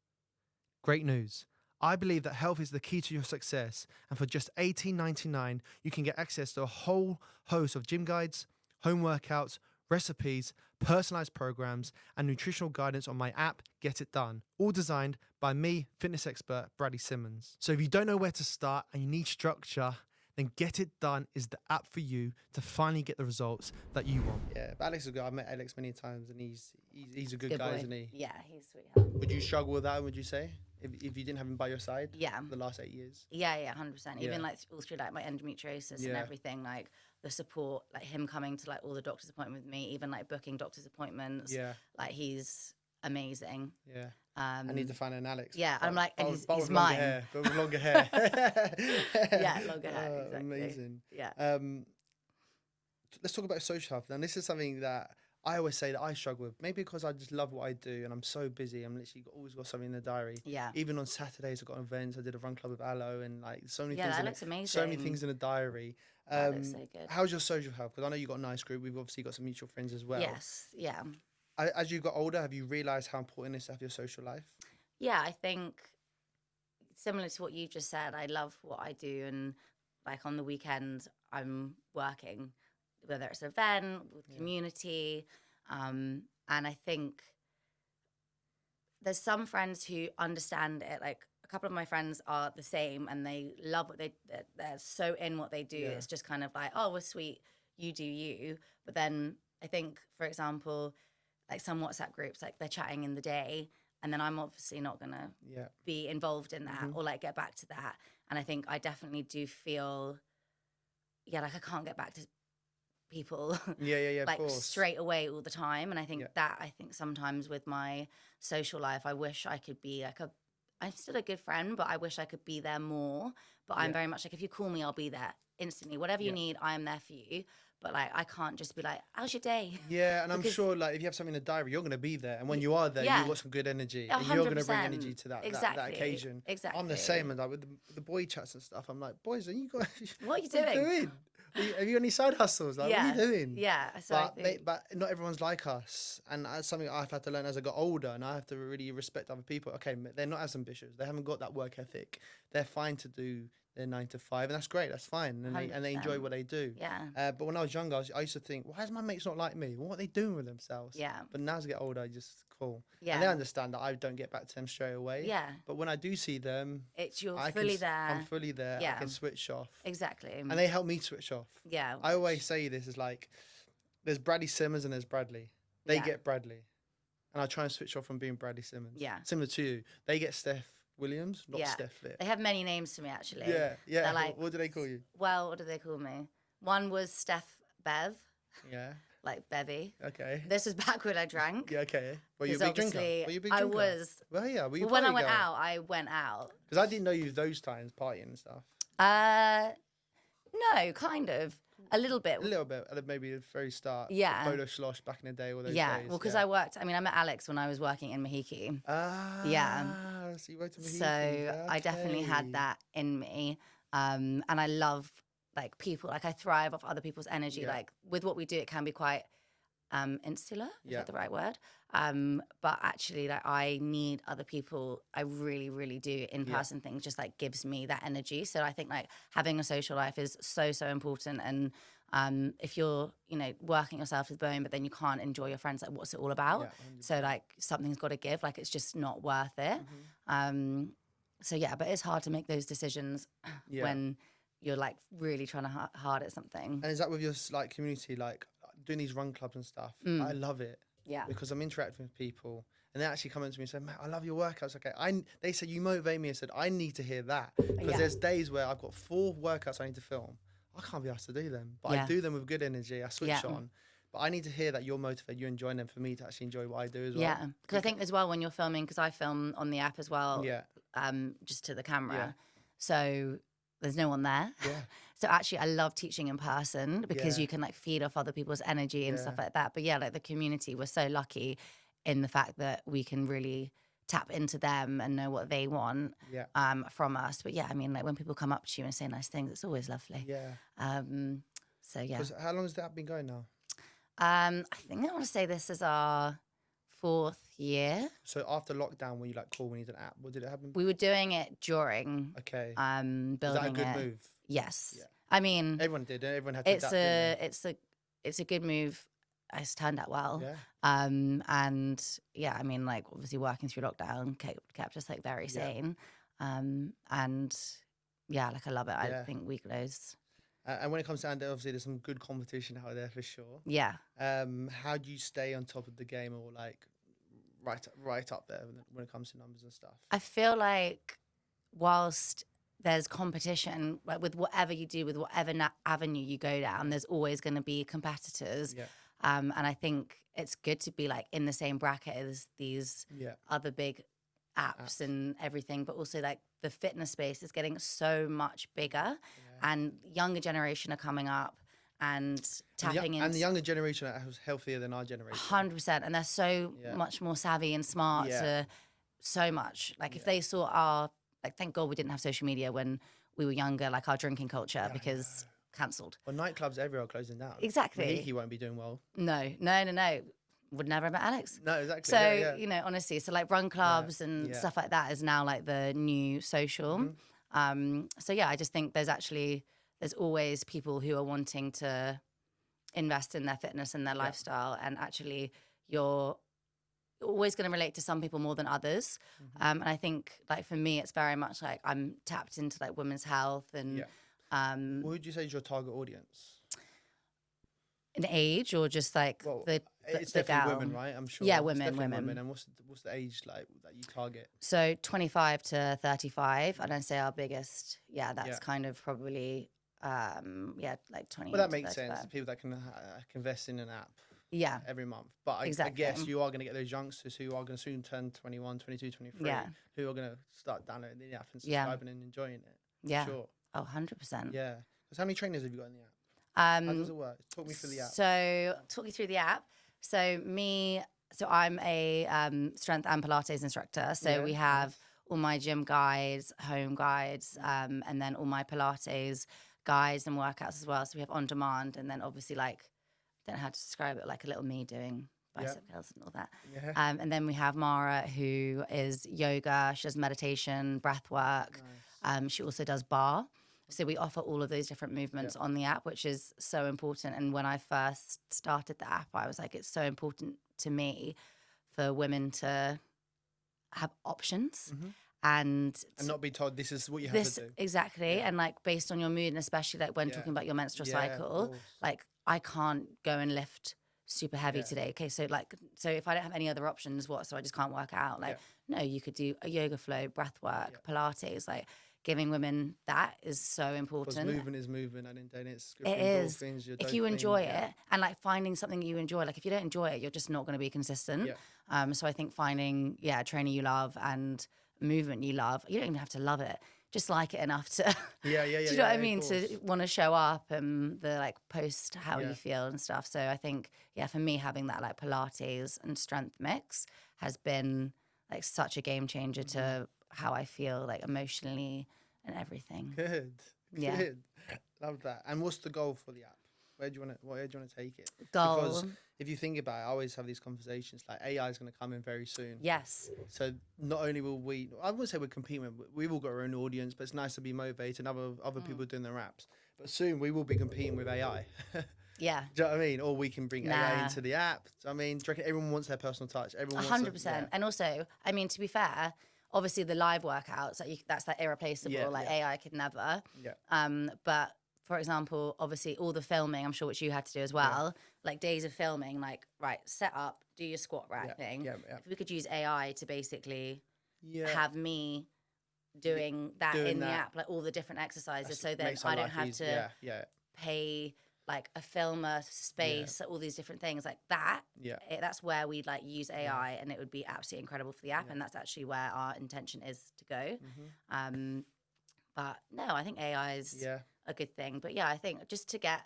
Great news. I believe that health is the key to your success, and for just $18.99, you can get access to a whole host of gym guides, home workouts, recipes, personalized programs, and nutritional guidance on my app, Get It Done, all designed by me, fitness expert Bradley Simmons. So if you don't know where to start and you need structure, then Get It Done is the app for you to finally get the results that you want. Yeah, but Alex is good. I've met Alex many times, and he's a good guy, boy. Isn't he? Yeah, he's sweet. Would you struggle with that, would you say? if you didn't have him by your side? Yeah. The last 8 years. Yeah, 100%. Yeah. Even like all through like my endometriosis and Yeah. everything, like the support, like him coming to like all the doctor's appointments with me, even like booking doctor's appointments. Yeah. Like he's amazing. Yeah. I need to find an Alex. Yeah, but, I'm like, and but he's with longer mine. hair, but with longer hair. Yeah, longer hair. Exactly. Amazing. Yeah. Let's talk about social health. And this is something that I always say that I struggle with. Maybe because I just love what I do and I'm so busy. I'm literally always got something in the diary. Yeah. Even on Saturdays, I've got events. I did a run club with Aloe and like so many Yeah, things. that looks amazing. So many things in the diary. That looks so good. How's your social health? Because I know you've got a nice group. We've obviously got some mutual friends as well. Yes. Yeah. As you got older, have you realised how important it is to have your social life? Yeah, I think similar to what you just said, I love what I do, and like on the weekend I'm working, whether it's an event with community, and I think there's some friends who understand it. Like a couple of my friends are the same, and they love what they're so in what they do. Yeah. It's just kind of like, oh, we're sweet, you do you. But then I think, for example, like some WhatsApp groups, like they're chatting in the day, and then I'm obviously not going to be involved in that or like get back to that. And I think I definitely do feel, like I can't get back to people like straight away all the time. And I think I think sometimes with my social life, I wish I could be like I'm still a good friend, but I wish I could be there more. But I'm very much like, if you call me, I'll be there instantly. Whatever you need, I am there for you. But like, I can't just be like, how's your day? Yeah, and I'm sure like if you have something in the diary, you're going to be there. And when you are there, you got some good energy. 100%. And you're going to bring energy to that occasion. Exactly. I'm the same. And like with the boy chats and stuff, I'm like, boys, are you guys... What are you doing? Have you got any side hustles? Like, what are you doing? Yeah. So but not everyone's like us. And that's something I've had to learn as I got older. And I have to really respect other people. Okay, they're not as ambitious. They haven't got that work ethic. They're fine to do their 9 to 5. And that's great. That's fine. And they enjoy what they do. Yeah. But when I was younger, I used to think, why is my mates not like me? What are they doing with themselves? Yeah. But now as I get older, I just cool. Yeah. And they understand that I don't get back to them straight away. Yeah. But when I do see them, you're fully there. I'm fully there. Yeah. I can switch off. Exactly. And they help me switch off. Yeah. I always say this is like, there's Bradley Simmons and there's Bradley. They get Bradley. And I try and switch off from being Bradley Simmons. Yeah. Similar to you. They get Stef Williams, not Stef Flip. They have many names to me, actually. Yeah. They're like, what do they call you? Well, what do they call me? One was Stef Bev. Yeah. Like Bevy. Okay. This was back when I drank. Yeah, okay. Were you a big drinker? I was. Well, yeah. Were you when I went out, I went out. Because I didn't know you those times partying and stuff. No, kind of. A little bit. A little bit, maybe at the very start. Yeah. Photo slosh back in the day, all those days. Well, because I met Alex when I was working in Mahiki. Yeah. So you worked in Mahiki. So I definitely had that in me. And I love, like, people. Like, I thrive off other people's energy. Yeah. Like, with what we do, it can be quite insular. Is that the right word? But actually, like, I need other people. I really, really do. In-person things just, like, gives me that energy. So I think, like, having a social life is so, so important. And if you're, working yourself to the bone, but then you can't enjoy your friends, like, what's it all about? Yeah, so, like, something's got to give. Like, it's just not worth it. Mm-hmm. So, yeah, but it's hard to make those decisions when you're, like, really trying to hard at something. And is that with your, like, community, like, doing these run clubs and stuff? I love it. Yeah. Because I'm interacting with people. And they actually come up to me and say, Matt, I love your workouts. Okay. They said, you motivate me. I said, I need to hear that. Because there's days where I've got 4 workouts I need to film. I can't be asked to do them. But I do them with good energy. I switch on. But I need to hear that you're motivated, you're enjoying them for me to actually enjoy what I do as well. Yeah. Because I think as well when you're filming, because I film on the app as well, just to the camera. Yeah. So there's no one there. Yeah. So actually I love teaching in person because you can like feed off other people's energy and stuff like that. But yeah, like the community, we're so lucky in the fact that we can really tap into them and know what they want from us. But yeah, I mean, like when people come up to you and say nice things, it's always lovely. Yeah. So yeah. How long has that been going now? I think I want to say this is our 4th year. So after lockdown, when you like cool, we need an app. What did it happen? We were doing it during. Okay. Building is that a good move? Yes. Yeah. I mean, everyone did. Everyone had to adapt. It's a good move. It's turned out well. Yeah. And yeah, I mean, like obviously working through lockdown kept us like very sane. And yeah, like I love it. I think we close. And when it comes down to obviously there's some good competition out there for sure. Yeah. How do you stay on top of the game or like right up there when it comes to numbers and stuff. I feel like whilst there's competition, like with whatever you do, with whatever avenue you go down, there's always going to be competitors. Yeah. And I think it's good to be like in the same bracket as these other big apps and everything, but also like the fitness space is getting so much bigger and younger generation are coming up and tapping in. And the younger generation is healthier than our generation. 100%. And they're so much more savvy and smart to so much. Like if they saw our, like, thank God we didn't have social media when we were younger, like our drinking culture, because cancelled. Well, nightclubs everywhere are closing down. Exactly. He won't be doing well. No. Would never have met Alex. No, exactly. So, you know, honestly, so like run clubs and stuff like that is now like the new social. So yeah, I just think there's always people who are wanting to invest in their fitness and their lifestyle, and actually you're always going to relate to some people more than others. And I think like for me, it's very much like I'm tapped into like women's health and what would you say is your target audience? An age or just like it's the definitely gal? women, right? I'm sure. Yeah, It's women. definitely women. And what's the age like that you target? So 25 to 35, and I'd say our biggest, that's kind of probably, like 20. Well, that makes 35. sense. People that can invest in an app Yeah. every month. But I guess you are going to get those youngsters who are going to soon turn 21, 22, 23, who are going to start downloading the app and subscribing and enjoying it. Yeah. Sure. Oh, 100%. Yeah. Because how many trainers have you got in the app? How does it work? Talk me through the app. So, talk you through the app. So I'm a strength and Pilates instructor. So we have all my gym guides, home guides, and then all my Pilates guides and workouts as well. So we have on demand, and then obviously like, I don't know how to describe it, like a little me doing bicep curls and all that. Yeah. And then we have Mara, who is yoga. She does meditation, breath work. Nice. She also does bar. So we offer all of those different movements on the app, which is so important. And when I first started the app, I was like, it's so important to me for women to have options and not be told this is what you have to do. Exactly. Yeah. And like based on your mood, and especially like when talking about your menstrual cycle, like I can't go and lift super heavy today. Okay, so if I don't have any other options, so I just can't work out. Like, no, you could do a yoga flow, breath work, Pilates, like giving women that is so important. Because movement is movement, and then it's good it is. If you enjoy it and like finding something you enjoy, like if you don't enjoy it, you're just not going to be consistent. So I think finding a trainer you love and movement you love, you don't even have to love it, just like it enough to do you know what I mean, to want to show up and the like post how you feel and stuff. So I think for me, having that like Pilates and strength mix has been like such a game changer to how I feel like emotionally and everything. Good. Love that. And what's the goal for the app? Where do you want to take it? Goal. Because if you think about it, I always have these conversations like AI is going to come in very soon. Yes. So not only will I wouldn't say we're competing, we've all got our own audience, but it's nice to be motivated and other people doing their apps. But soon we will be competing with AI. Yeah. Do you know what I mean? Or we can bring AI into the app. I mean, do you reckon everyone wants their personal touch? Everyone 100%. And also, I mean, to be fair, obviously the live workouts, that's like irreplaceable. AI could never. But for example, obviously all the filming, I'm sure which you had to do as well, like days of filming, like, right, set up, do your squat rack thing. If we could use AI to basically have me doing that in the app, like all the different exercises, so then I don't have to pay like a filmer space, all these different things like that. That's where we'd like use AI and it would be absolutely incredible for the app. And that's actually where our intention is to go. But no, I think AI is a good thing. But I think just to get,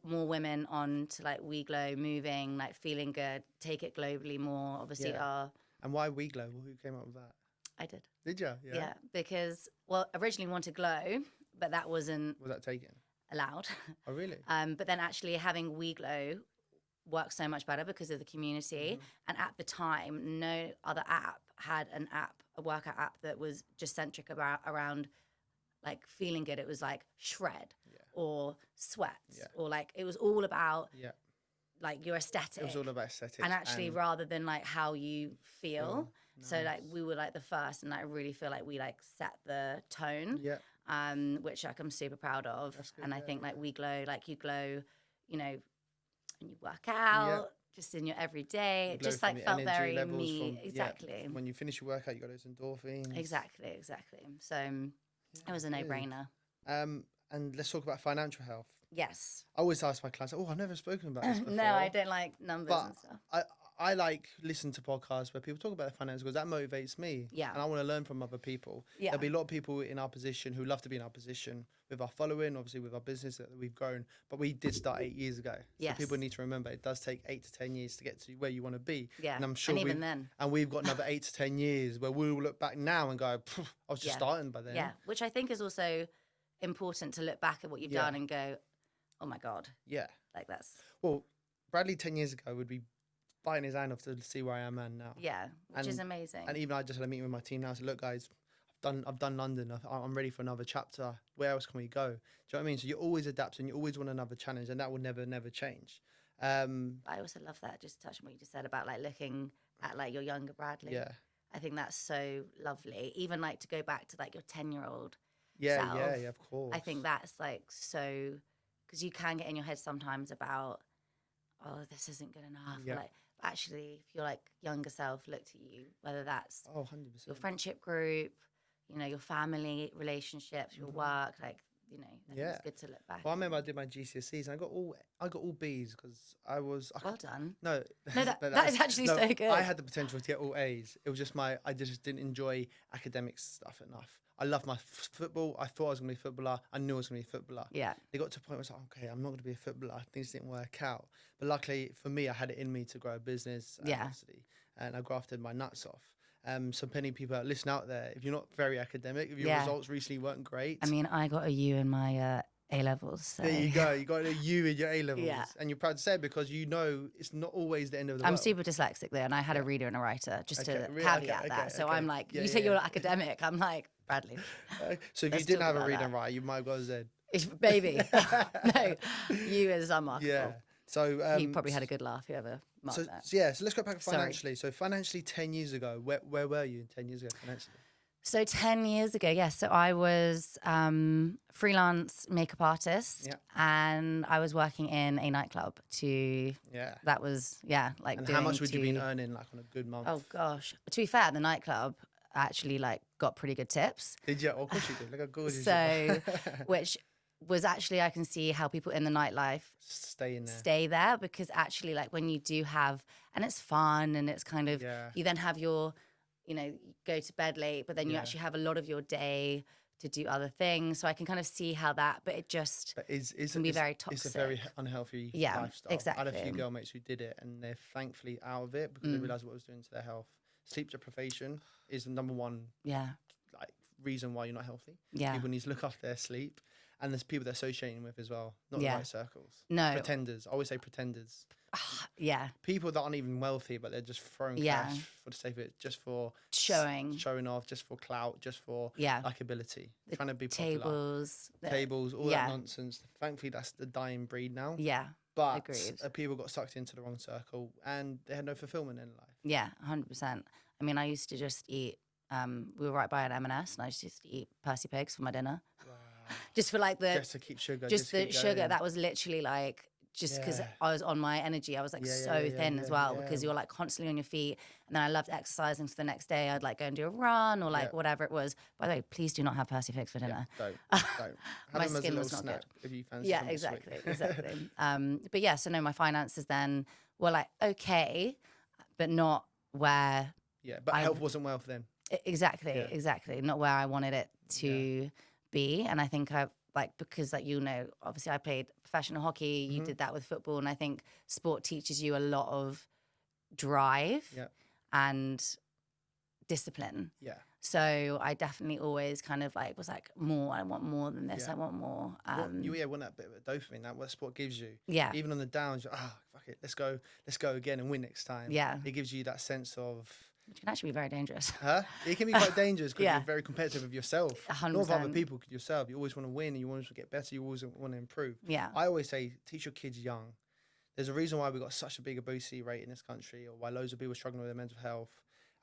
more women on to like We Glow, moving, like feeling good, take it globally more, obviously And why We Glow? Well, who came up with that? I did. Did you? Yeah, because, originally wanted Glow, but that wasn't... Was that taken? Allowed. Oh, really? But then actually having We Glow works so much better because of the community. And at the time, no other app had a workout app that was just centric around like feeling good. It was like shred or sweat or like it was all about like your aesthetic. It was all about aesthetic. And actually rather than like how you feel. Nice. So like we were like the first, and I really feel like we like set the tone. Which like I'm super proud of. Good, and I think like We Glow, like you glow, when you work out, just in your everyday. You It glow just from like the felt energy very levels me. from, Exactly. when you finish your workout, you got those endorphins. Exactly. So it was a good. no-brainer. And let's talk about financial health. Yes. I always ask my clients, oh, I've never spoken about this before. No, I don't like numbers But and stuff. I like listen to podcasts where people talk about their finances because that motivates me. Yeah. And I want to learn from other people. Yeah. There'll be a lot of people in our position who love to be in our position with our following, obviously with our business that we've grown. But we did start 8 years ago. Yes. So people need to remember it does take 8 to 10 years to get to where you want to be. Yeah. And I'm sure and even then. And we've got another 8 to 10 years where we'll look back now and go, I was just starting by then. Yeah. Which I think is also important to look back at what you've done and go, oh my God. Yeah. Like that's. Well, Bradley 10 years ago would be biting his hand off to see where I am now. Yeah, which is amazing. And even I just had a meeting with my team now. I said, look, guys, I've done London. I'm ready for another chapter. Where else can we go? Do you know what I mean? So you're always adapting. You always want another challenge, and that will never change. I also love that. Just to touch on what you just said about like looking at like your younger Bradley. Yeah. I think that's so lovely. Even like to go back to like your 10-year-old. Yeah, self, yeah, of course. I think that's like so, because you can get in your head sometimes about, oh, this isn't good enough. Yeah. Or like, actually, if your like younger self looked at you, whether that's 100%. your friendship group, you know, your family relationships, your work, like, you know, I think it's good to look back. Well, I remember I did my GCSEs and I got all B's because I was. Well done. No, that is actually so good. I had the potential to get all A's. It was just I just didn't enjoy academic stuff enough. I loved my football. I thought I was going to be a footballer. I knew I was going to be a footballer. Yeah. They got to a point where I was like, okay, I'm not going to be a footballer. Things didn't work out. But luckily for me, I had it in me to grow a business. Obviously, and I grafted my nuts off. So many people listen out there. If you're not very academic, if your results recently weren't great. I mean, I got a U in my A-levels. So. There you go. You got a U in your A-levels. Yeah. And you're proud to say it because you know it's not always the end of the I'm world. super dyslexic though, and I had a reader and a writer, just to caveat that. So I'm like, you say you're academic, I'm like, Bradley. So if you didn't have a read and write, you might have got a Z. Baby. No, you is unmarketable. Yeah. So he probably had a good laugh, whoever marked that. So let's go back financially. So financially 10 years ago, where were you 10 years ago financially? So 10 years ago, yes. So I was freelance makeup artist, and I was working in a nightclub that was, like. And how much would you been earning like on a good month? Oh gosh. To be fair, the nightclub actually like got pretty good tips. Did you? Of course you did. Look how gorgeous so, which was actually, I can see how people in the nightlife stay there because actually like when you do have, and it's fun and it's kind of, you then have your, you know, go to bed late, but then you actually have a lot of your day to do other things. So I can kind of see how that, but it just can be very toxic. It's a very unhealthy lifestyle. Exactly. I had a few girl mates who did it and they're thankfully out of it because they realised what it was doing to their health. Sleep deprivation is the number one like reason why you're not healthy. Yeah. People need to look after their sleep. And there's people they're associating with as well, not the right circles. No. Pretenders. I always say pretenders. Yeah. People that aren't even wealthy, but they're just throwing cash for the sake of it, just for showing off, just for clout, just for likability. Trying to be popular. Tables, all that nonsense. Thankfully, that's the dying breed now. Yeah. But people got sucked into the wrong circle and they had no fulfillment in life. Yeah, 100%. I mean, I used to just eat, we were right by an M&S and I used to eat Percy Pigs for my dinner. Wow. Just for like just to keep sugar. Just the sugar. That was literally like, just because I was on my energy, I was like so thin as well because you're like constantly on your feet. And then I loved exercising. So the next day I'd like go and do a run or like whatever it was. By the way, please do not have Percy Pigs for dinner. Don't. My skin was not good. If you fancy exactly. But yeah, so no, my finances then were like okay, but not where. Yeah, but health wasn't wealth then. Exactly. Not where I wanted it to be. And I think I've like, because like, you know, obviously I played professional hockey, you did that with football. And I think sport teaches you a lot of drive and discipline. Yeah. So I definitely always kind of like was like more, I want more than this, I want more. You want that bit of dopamine, that what sport gives you. Yeah. Even on the downs, you're fuck it, let's go again and win next time. Yeah. It gives you that sense of... Which can actually be very dangerous. It can be quite dangerous because you're very competitive with yourself. 100%. Not with other people, yourself. You always want to win and you always want to get better. You always want to improve. Yeah. I always say, teach your kids young. There's a reason why we've got such a big obesity rate in this country or why loads of people are struggling with their mental health.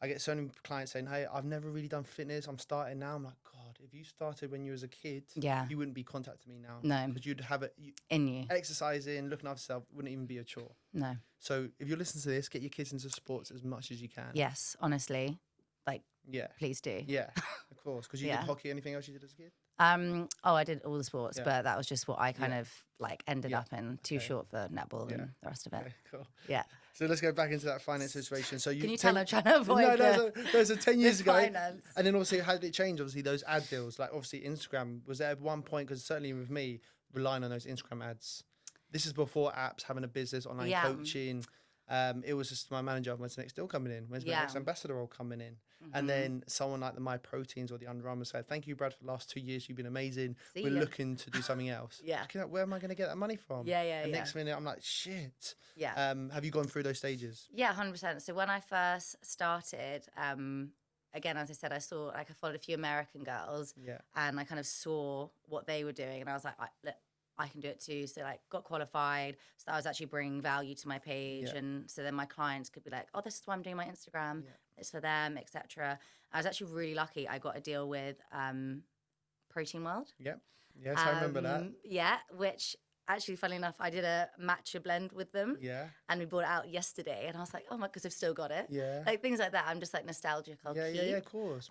I get so many clients saying, hey, I've never really done fitness. I'm starting now. I'm like, God, if you started when you was a kid, you wouldn't be contacting me now. No. Because you'd have it in you. Exercising, looking after yourself wouldn't even be a chore. No. So if you're listening to this, get your kids into sports as much as you can. Yes, honestly. Like, please do. Yeah, of course. Because you did hockey. Anything else you did as a kid? I did all the sports, but that was just what I kind of like ended up in. Too short for netball and the rest of it. Okay, cool. Yeah. So let's go back into that finance situation. So Can you tell I'm trying to avoid there's a 10 years ago. finance. And then obviously, how did it change? Obviously, those ad deals, like obviously Instagram, was there at one point, because certainly with me, relying on those Instagram ads. This is before apps, having a business, online coaching. It was just my manager, when's the next deal coming in? When's the next ambassador role coming in? And then someone like the My Proteins or the Under Armour said, thank you, Brad, for the last 2 years. You've been amazing. We're looking to do something else. Where am I going to get that money from? And next minute, I'm like, shit. Have you gone through those stages? Yeah, 100%. So when I first started, again, as I said, I followed a few American girls and I kind of saw what they were doing. And I was like, look, I can do it too. So like got qualified. So that was actually bringing value to my page. And so then my clients could be like, oh, this is why I'm doing my Instagram. It's for them, etc. I was actually really lucky. I got a deal with Protein World. Yes, I remember that. Yeah, which actually, funnily enough, I did a matcha blend with them. Yeah. And we brought it out yesterday. And I was like, oh my, because I've still got it. Yeah. Like things like that. I'm just like nostalgic. I'll keep. Yeah, of course.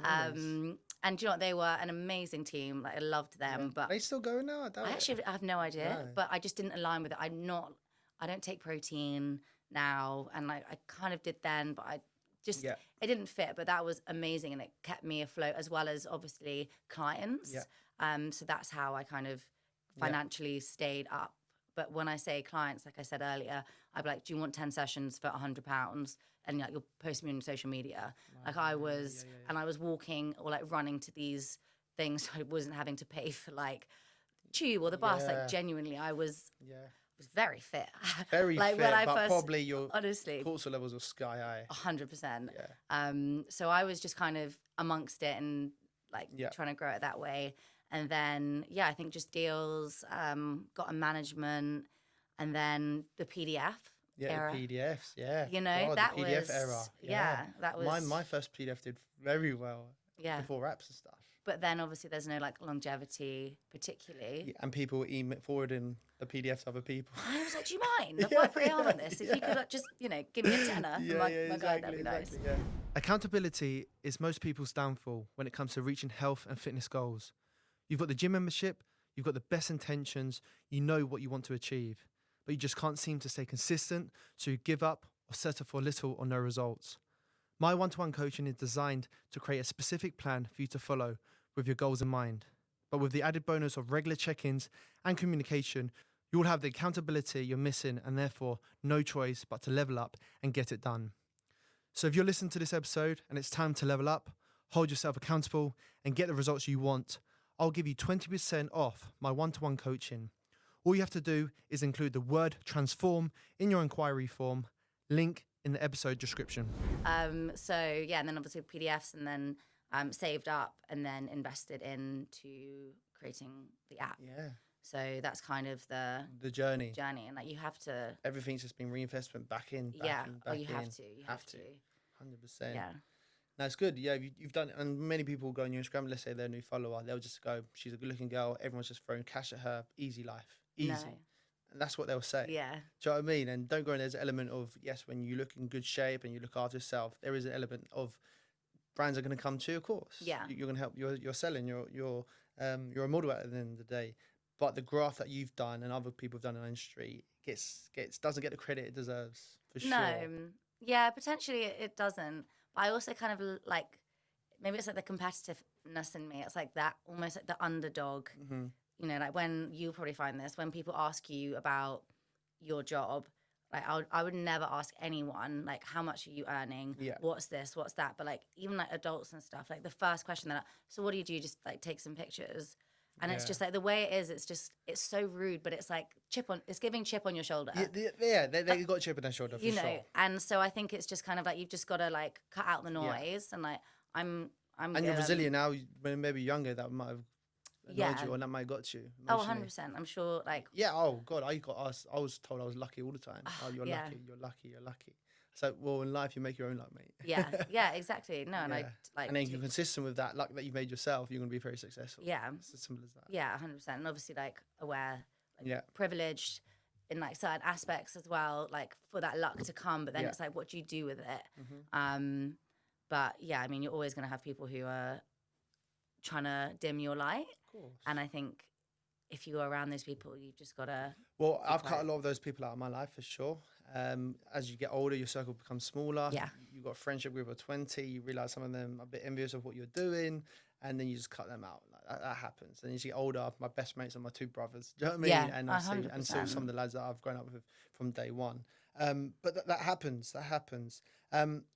And do you know what? They were an amazing team. Like I loved them. But are they still going now? I have no idea. But I just didn't align with it. I don't take protein now. And like I kind of did then, but I just it didn't fit. But that was amazing, and it kept me afloat, as well as obviously clients. So that's how I kind of financially stayed up. But when I say clients, like I said earlier, I'd be like, do you want 10 sessions for £100? And like you'll post me on social media. Like I was, and I was walking or like running to these things. So I wasn't having to pay for like tube or the bus. Like genuinely, I was very fit. Very like fit, when I but first, probably your honestly, cortisol levels were sky high. 100%. So I was just kind of amongst it and like trying to grow it that way. And then, I think just deals, got a management, and then the PDF era. The PDFs, You know, that the PDF was... era. That was... My first PDF did very well before apps and stuff. But then, obviously, there's no, like, longevity, particularly. Yeah, and people forwarding the PDF to other people. I was like, do you mind? I've worked pretty hard on this. If you could, like, just, give me a tenner for my guide, that'd be nice. Accountability is most people's downfall when it comes to reaching health and fitness goals. You've got the gym membership, you've got the best intentions, you know what you want to achieve, but you just can't seem to stay consistent, so you give up or settle for little or no results. My one-to-one coaching is designed to create a specific plan for you to follow with your goals in mind. But with the added bonus of regular check-ins and communication, you will have the accountability you're missing and therefore no choice but to level up and get it done. So if you're listening to this episode and it's time to level up, hold yourself accountable and get the results you want, I'll give you 20% off my one-to-one coaching. All you have to do is include the word transform in your inquiry form, link in the episode description. And then obviously PDFs, and then saved up and then invested into creating the app. Yeah. So that's kind of the journey. And like you have to... Everything's just been reinvestment back in. You have to. You have to. 100%. Yeah. No, it's good. Yeah, you've done it. And many people go on your Instagram, let's say they're a new follower, they'll just go, she's a good-looking girl, everyone's just throwing cash at her, easy life, easy. No. And that's what they'll say. Yeah. Do you know what I mean? And don't go in, there's an element of, yes, when you look in good shape and you look after yourself, there is an element of brands are going to come to you, of course. Yeah. You're going to help, you're selling, you're a model at the end of the day. But the graph that you've done and other people have done in the industry doesn't get the credit it deserves, for sure. No. Yeah, potentially it doesn't. But I also kind of like, maybe it's like the competitiveness in me. It's like that, almost like the underdog. Mm-hmm. You know, like when you probably find this, when people ask you about your job, like I would never ask anyone, like, how much are you earning? Yeah. What's this? What's that? But like, even like adults and stuff, like the first question they're like, so what do? Just like take some pictures. And it's just like the way it is, it's so rude, but it's like it's giving chip on your shoulder. Yeah, they got chip on their shoulder for sure. And so I think it's just kind of like you've just got to like cut out the noise and like I'm. And you're resilient now. When maybe younger, that might have annoyed you, or that might have got you. Emotionally. 100%. I'm sure. Like oh God, I was told I was lucky all the time. Oh, you're lucky. So, well, in life, you make your own luck, mate. Yeah, exactly. No, and I Yeah. like. And then you're consistent with that luck that you made yourself, you're going to be very successful. Yeah, It's as simple as that. yeah, 100%. And obviously, like aware, like Yeah. privileged in like certain aspects as well, like for that luck to come. But then Yeah. it's like, what do you do with it? Mm-hmm. But yeah, I mean, you're always going to have people who are trying to dim your light. Of course. And I think if you're around those people, you've just got to. Well, I've cut a lot of those people out of my life for sure. As you get older, your circle becomes smaller. Yeah. You've got a friendship group of 20. You realize some of them are a bit envious of what you're doing. And then you just cut them out. Like, that happens. And as you get older, my best mates are my two brothers. Do you know what I mean? Yeah, And 100%. and still some of the lads that I've grown up with from day one. But that happens. That happens.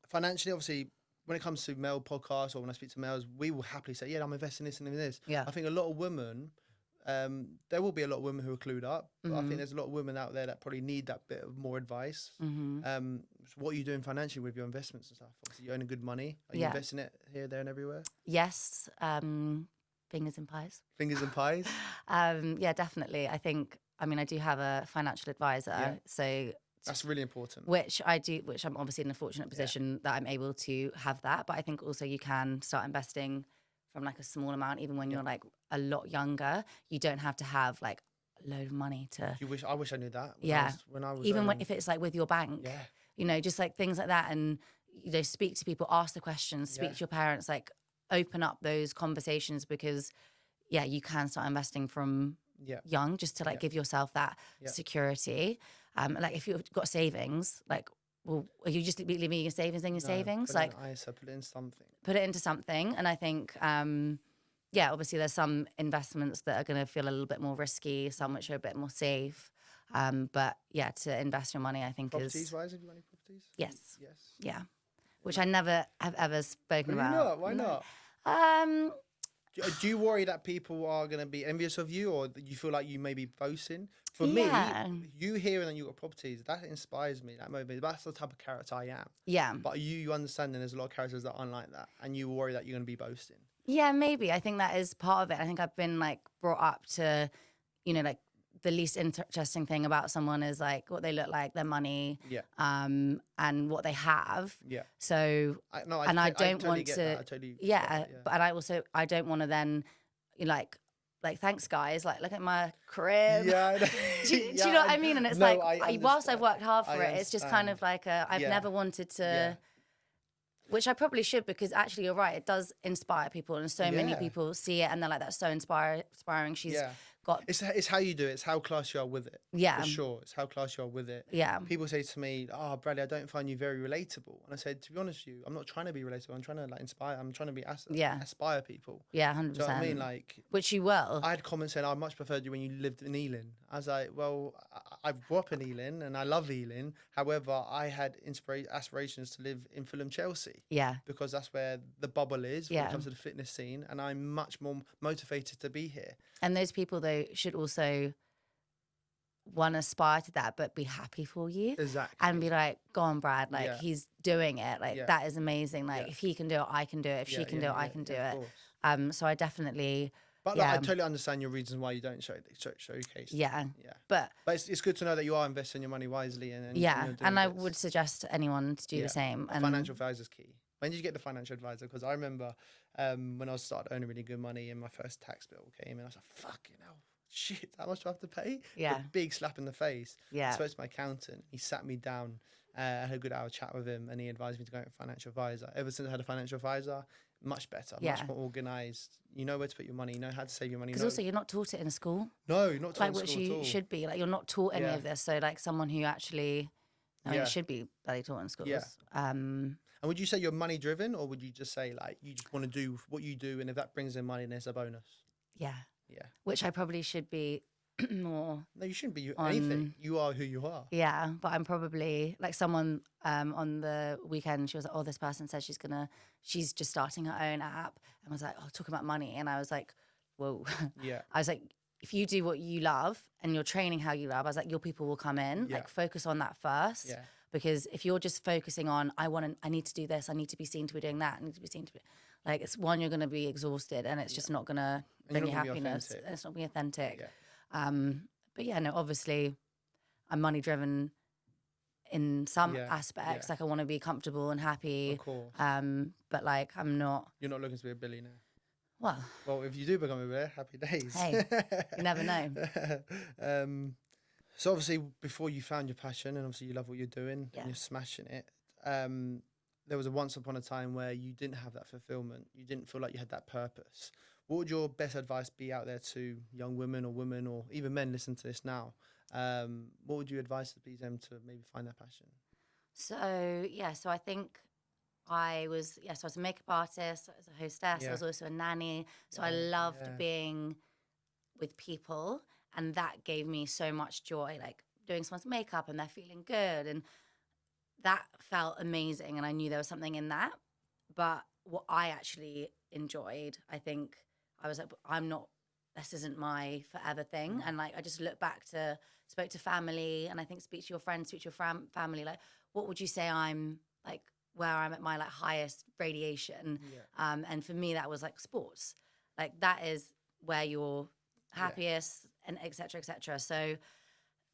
Financially, obviously, when it comes to male podcasts or when I speak to males, we will happily say, yeah, I'm investing this and in this. Yeah. I think a lot of women, there will be a lot of women who are clued up. But I think there's a lot of women out there that probably need that bit of more advice. So what are you doing financially with your investments and stuff? Obviously, you're earning good money. Are you investing it here, there, and everywhere? Yes. Fingers and pies. Fingers and pies? Yeah, definitely. I think, I mean, I do have a financial advisor. Yeah. So That's really important. which I'm obviously in a fortunate position that I'm able to have that. But I think also you can start investing from like a small amount, even when you're like a lot younger. You don't have to have like a load of money to. I wish I knew that. When I was even earning, if it's like with your bank. Yeah. You know, just like things like that, and speak to people, ask the questions, speak to your parents, like open up those conversations because, you can start investing from young just to like give yourself that security. Like if you've got savings, like, well, are you just leaving your savings in your savings? Put Like, it in ISA, put it in something. put it into something. And I think, obviously there's some investments that are going to feel a little bit more risky, some which are a bit more safe. But yeah, to invest your money, I think Properties wise, have you got any properties? Yes. Yes. Yeah. Which I never have ever spoken about. Why not? Do you worry that people are going to be envious of you, or you feel like you may be boasting? For me, you hearing that you got properties, that inspires me. That motivates. That's the type of character I am. Yeah. But you understand that there's a lot of characters that aren't like that, and you worry that you're going to be boasting. Yeah, maybe. I think that is part of it. I think I've been like brought up to, like the least interesting thing about someone is like what they look like, their money, and what they have. Yeah. So, I don't want to. But I don't want to then, like thanks guys, like look at my crib. Yeah. do you know what I mean? And it's whilst I've worked hard for it, it's just kind of like I've never wanted to. Yeah. Which I probably should, because actually you're right, it does inspire people, and so many people see it and they're like, that's so inspiring. She's got. It's how you do it. It's how class you are with it. Yeah, for sure. It's how class you are with it. Yeah. People say to me, "Oh, Bradley, I don't find you very relatable." And I said, to be honest with you, I'm not trying to be relatable. I'm trying to like inspire. I'm trying to be aspire people. Yeah, 100%. Do you know what I mean? Like, which you will. I had comments saying, "I much preferred you when you lived in Ealing." I was like, "Well, I grew up in Ealing and I love Ealing. However, I had aspirations to live in Fulham, Chelsea. Yeah, because that's where the bubble is when it comes to the fitness scene, and I'm much more motivated to be here." And those people though should also want to aspire to that, but be happy for you. Exactly. And be like, go on, Brad, like he's doing it. Like that is amazing. Like if he can do it, I can do it. If she can do it, I can do it. So I definitely. But I totally understand your reasons why you don't showcase. Yeah. Yeah. But it's good to know that you are investing your money wisely and and I would suggest to anyone to do the same. And financial advisor is key. When did you get the financial advisor? Because I remember when I started earning really good money and my first tax bill came in, I was like, fucking hell, shit, how much do I have to pay? Yeah. A big slap in the face. Yeah. I spoke to my accountant. He sat me down. I had a good hour chat with him, and he advised me to go to a financial advisor. Ever since I had a financial advisor, much better, much more organised. You know where to put your money. You know how to save your money. Because also you're not taught it in school. No, you're not taught like in school which you at all. should be. Like you're not taught any of this. So like someone who actually, it should be bloody taught in schools. Yeah. And would you say you're money driven, or would you just say like you just want to do what you do, and if that brings in money, then it's a bonus? Yeah. Yeah. Which I probably should be more. No, you shouldn't be anything. You are who you are. Yeah, but I'm probably like someone on the weekend. She was like, "Oh, this person says she's just starting her own app," and was like, "Oh, talking about money," and I was like, "Whoa." Yeah. I was like, if you do what you love and you're training how you love, I was like, your people will come in. Like focus on that first. Yeah. Because if you're just focusing on, I need to do this, I need to be seen to be doing that, I need to be seen to be, like, it's one, you're going to be exhausted, and it's just not going to bring you happiness, and it's not being authentic. Yeah. But yeah, no, obviously, I'm money driven in some Yeah, aspects. yeah. Like I want to be comfortable and happy. Of course. But like I'm not. You're not looking to be a billionaire. Well, Well, if you do become a billionaire, happy days. hey, you never know. So obviously, before you found your passion, and obviously you love what you're doing Yeah. and you're smashing it, there was a once upon a time where you didn't have that fulfillment. You didn't feel like you had that purpose. What would your best advice be out there to young women or even men listening to this now? What would you advise to them to maybe find their passion? So yeah, so I think I was a makeup artist, I was a hostess, I Yeah. was also a nanny. So I Oh, loved yeah. being with people, and that gave me so much joy, like doing someone's makeup and they're feeling good, and that felt amazing. And I knew there was something in that. But what I actually enjoyed, I think I was like, this isn't my forever thing. And like, I just spoke to family, and I think speak to your friends, speak to your family. Like, what would you say I'm like, where I'm at my like highest radiation? Yeah. And for me, that was like sports. Like that is where you're happiest, and et cetera, et cetera. So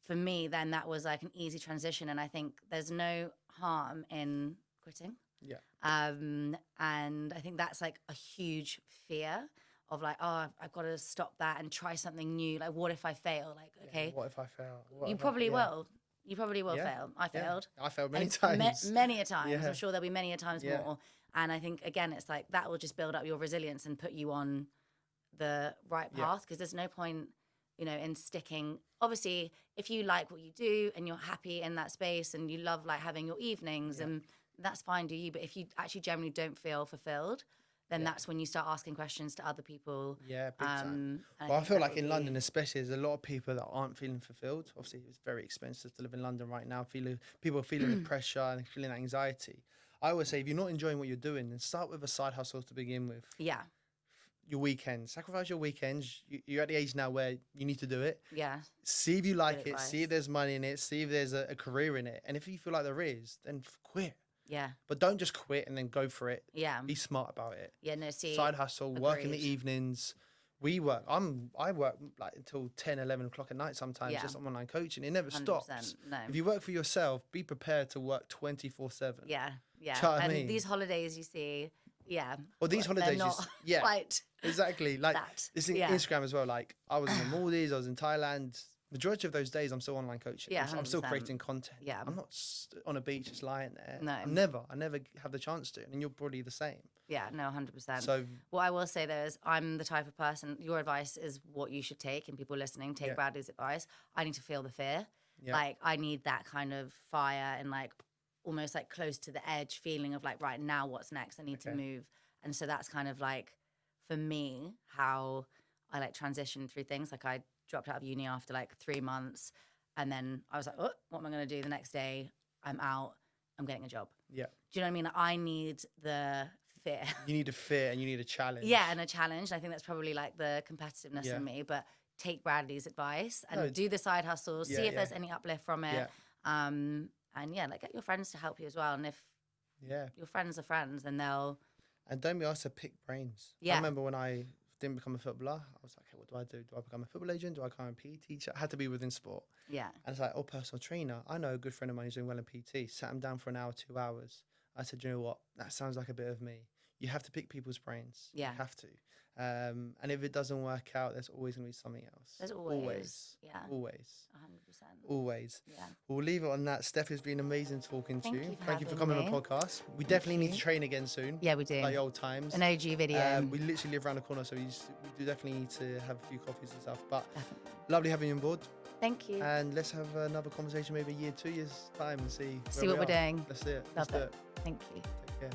for me, then that was like an easy transition. And I think there's no harm in quitting. Yeah. And I think that's like a huge fear of like, oh, I've got to stop that and try something new. Like, what if I fail? Like, okay, What if I fail? you probably will. You probably will fail. I failed. I failed many Like, times. many a times. Yeah. I'm sure there'll be many a times Yeah. more. And I think, again, it's like that will just build up your resilience and put you on the right Yeah. path, because there's no point, in sticking. Obviously, if you like what you do and you're happy in that space and you love like having your evenings, and that's fine, do you? But if you actually generally don't feel fulfilled, then that's when you start asking questions to other people. Yeah, big time. and Well, I think feel that like would in be- London, especially, there's a lot of people that aren't feeling fulfilled. Obviously, it's very expensive to live in London right now. People are feeling the pressure and feeling anxiety. I always say, if you're not enjoying what you're doing, then start with a side hustle to begin with. Yeah, Your weekends, sacrifice your weekends. You're at the age now where you need to do it. yeah, See if you like Good it. See if advice. there's money in it. See if there's a career in it. And if you feel like there is, then quit. yeah, But don't just quit and then go for it. yeah. Be smart about it. Yeah, no, see, Side hustle, work in the agreed. evenings. I work like until 10, 11 o'clock at night sometimes, Yeah. just on online coaching. It never 100%, stops. no. If you work for yourself, be prepared to work 24/7. Yeah, yeah. Do you know what I And mean? these holidays you see, yeah. Or these they're holidays, not yeah. quite Exactly. Like that. this in Yeah. Instagram as well. Like I was in the Maldives, I was in Thailand. Majority of those days, I'm still online coaching. Yeah, I'm still 100%. creating content. Yeah. I'm not on a beach just lying there. No. I never have the chance to. And you're probably the same. Yeah, no, 100%. So What I will say though is I'm the type of person, your advice is what you should take, and people listening, take Yeah. Bradley's advice. I need to feel the fear. Yeah. Like I need that kind of fire and like almost like close to the edge feeling of like, right now what's next? I need to Okay. move. And so that's kind of like, for me, how I like transition through things. Like I dropped out of uni after like 3 months, and then I was like, oh, what am I going to do the next day? I'm out, I'm getting a job. yeah, Do you know what I mean? I need the fear. you need a fear and you need a challenge. Yeah, and a challenge. I think that's probably like the competitiveness Yeah. in me. But take Bradley's advice and No, do the side hustles. yeah, See if yeah. there's any uplift from it. Yeah. And yeah, like get your friends to help you as well. And if Yeah. your friends are friends, then they'll. And don't be asked to pick brains. Yeah. I remember when I didn't become a footballer, I was like, hey, what do I do? Do I become a football agent? Do I become a PE teacher? I had to be within sport. Yeah. And it's like, oh, personal trainer. I know a good friend of mine who's doing well in PT. Sat him down for an hour, 2 hours. I said, you know what? That sounds like a bit of me. You have to pick people's brains. Yeah. You have to. And if it doesn't work out, there's always going to be something else. There's always. Yeah. Always. 100%. Always. Yeah. We'll leave it on that. Steph, it's been amazing talking to Thank you. you for Thank you for having coming on me. the podcast. We definitely need to train again soon. Yeah, we do. Like old times. An OG video. We literally live around the corner, so we do definitely need to have a few coffees and stuff. But lovely having you on board. Thank you. And let's have another conversation maybe a year, 2 years' time and see See where what we we're are. doing. Let's do it. Love Let's do it. it. Thank you. Take care.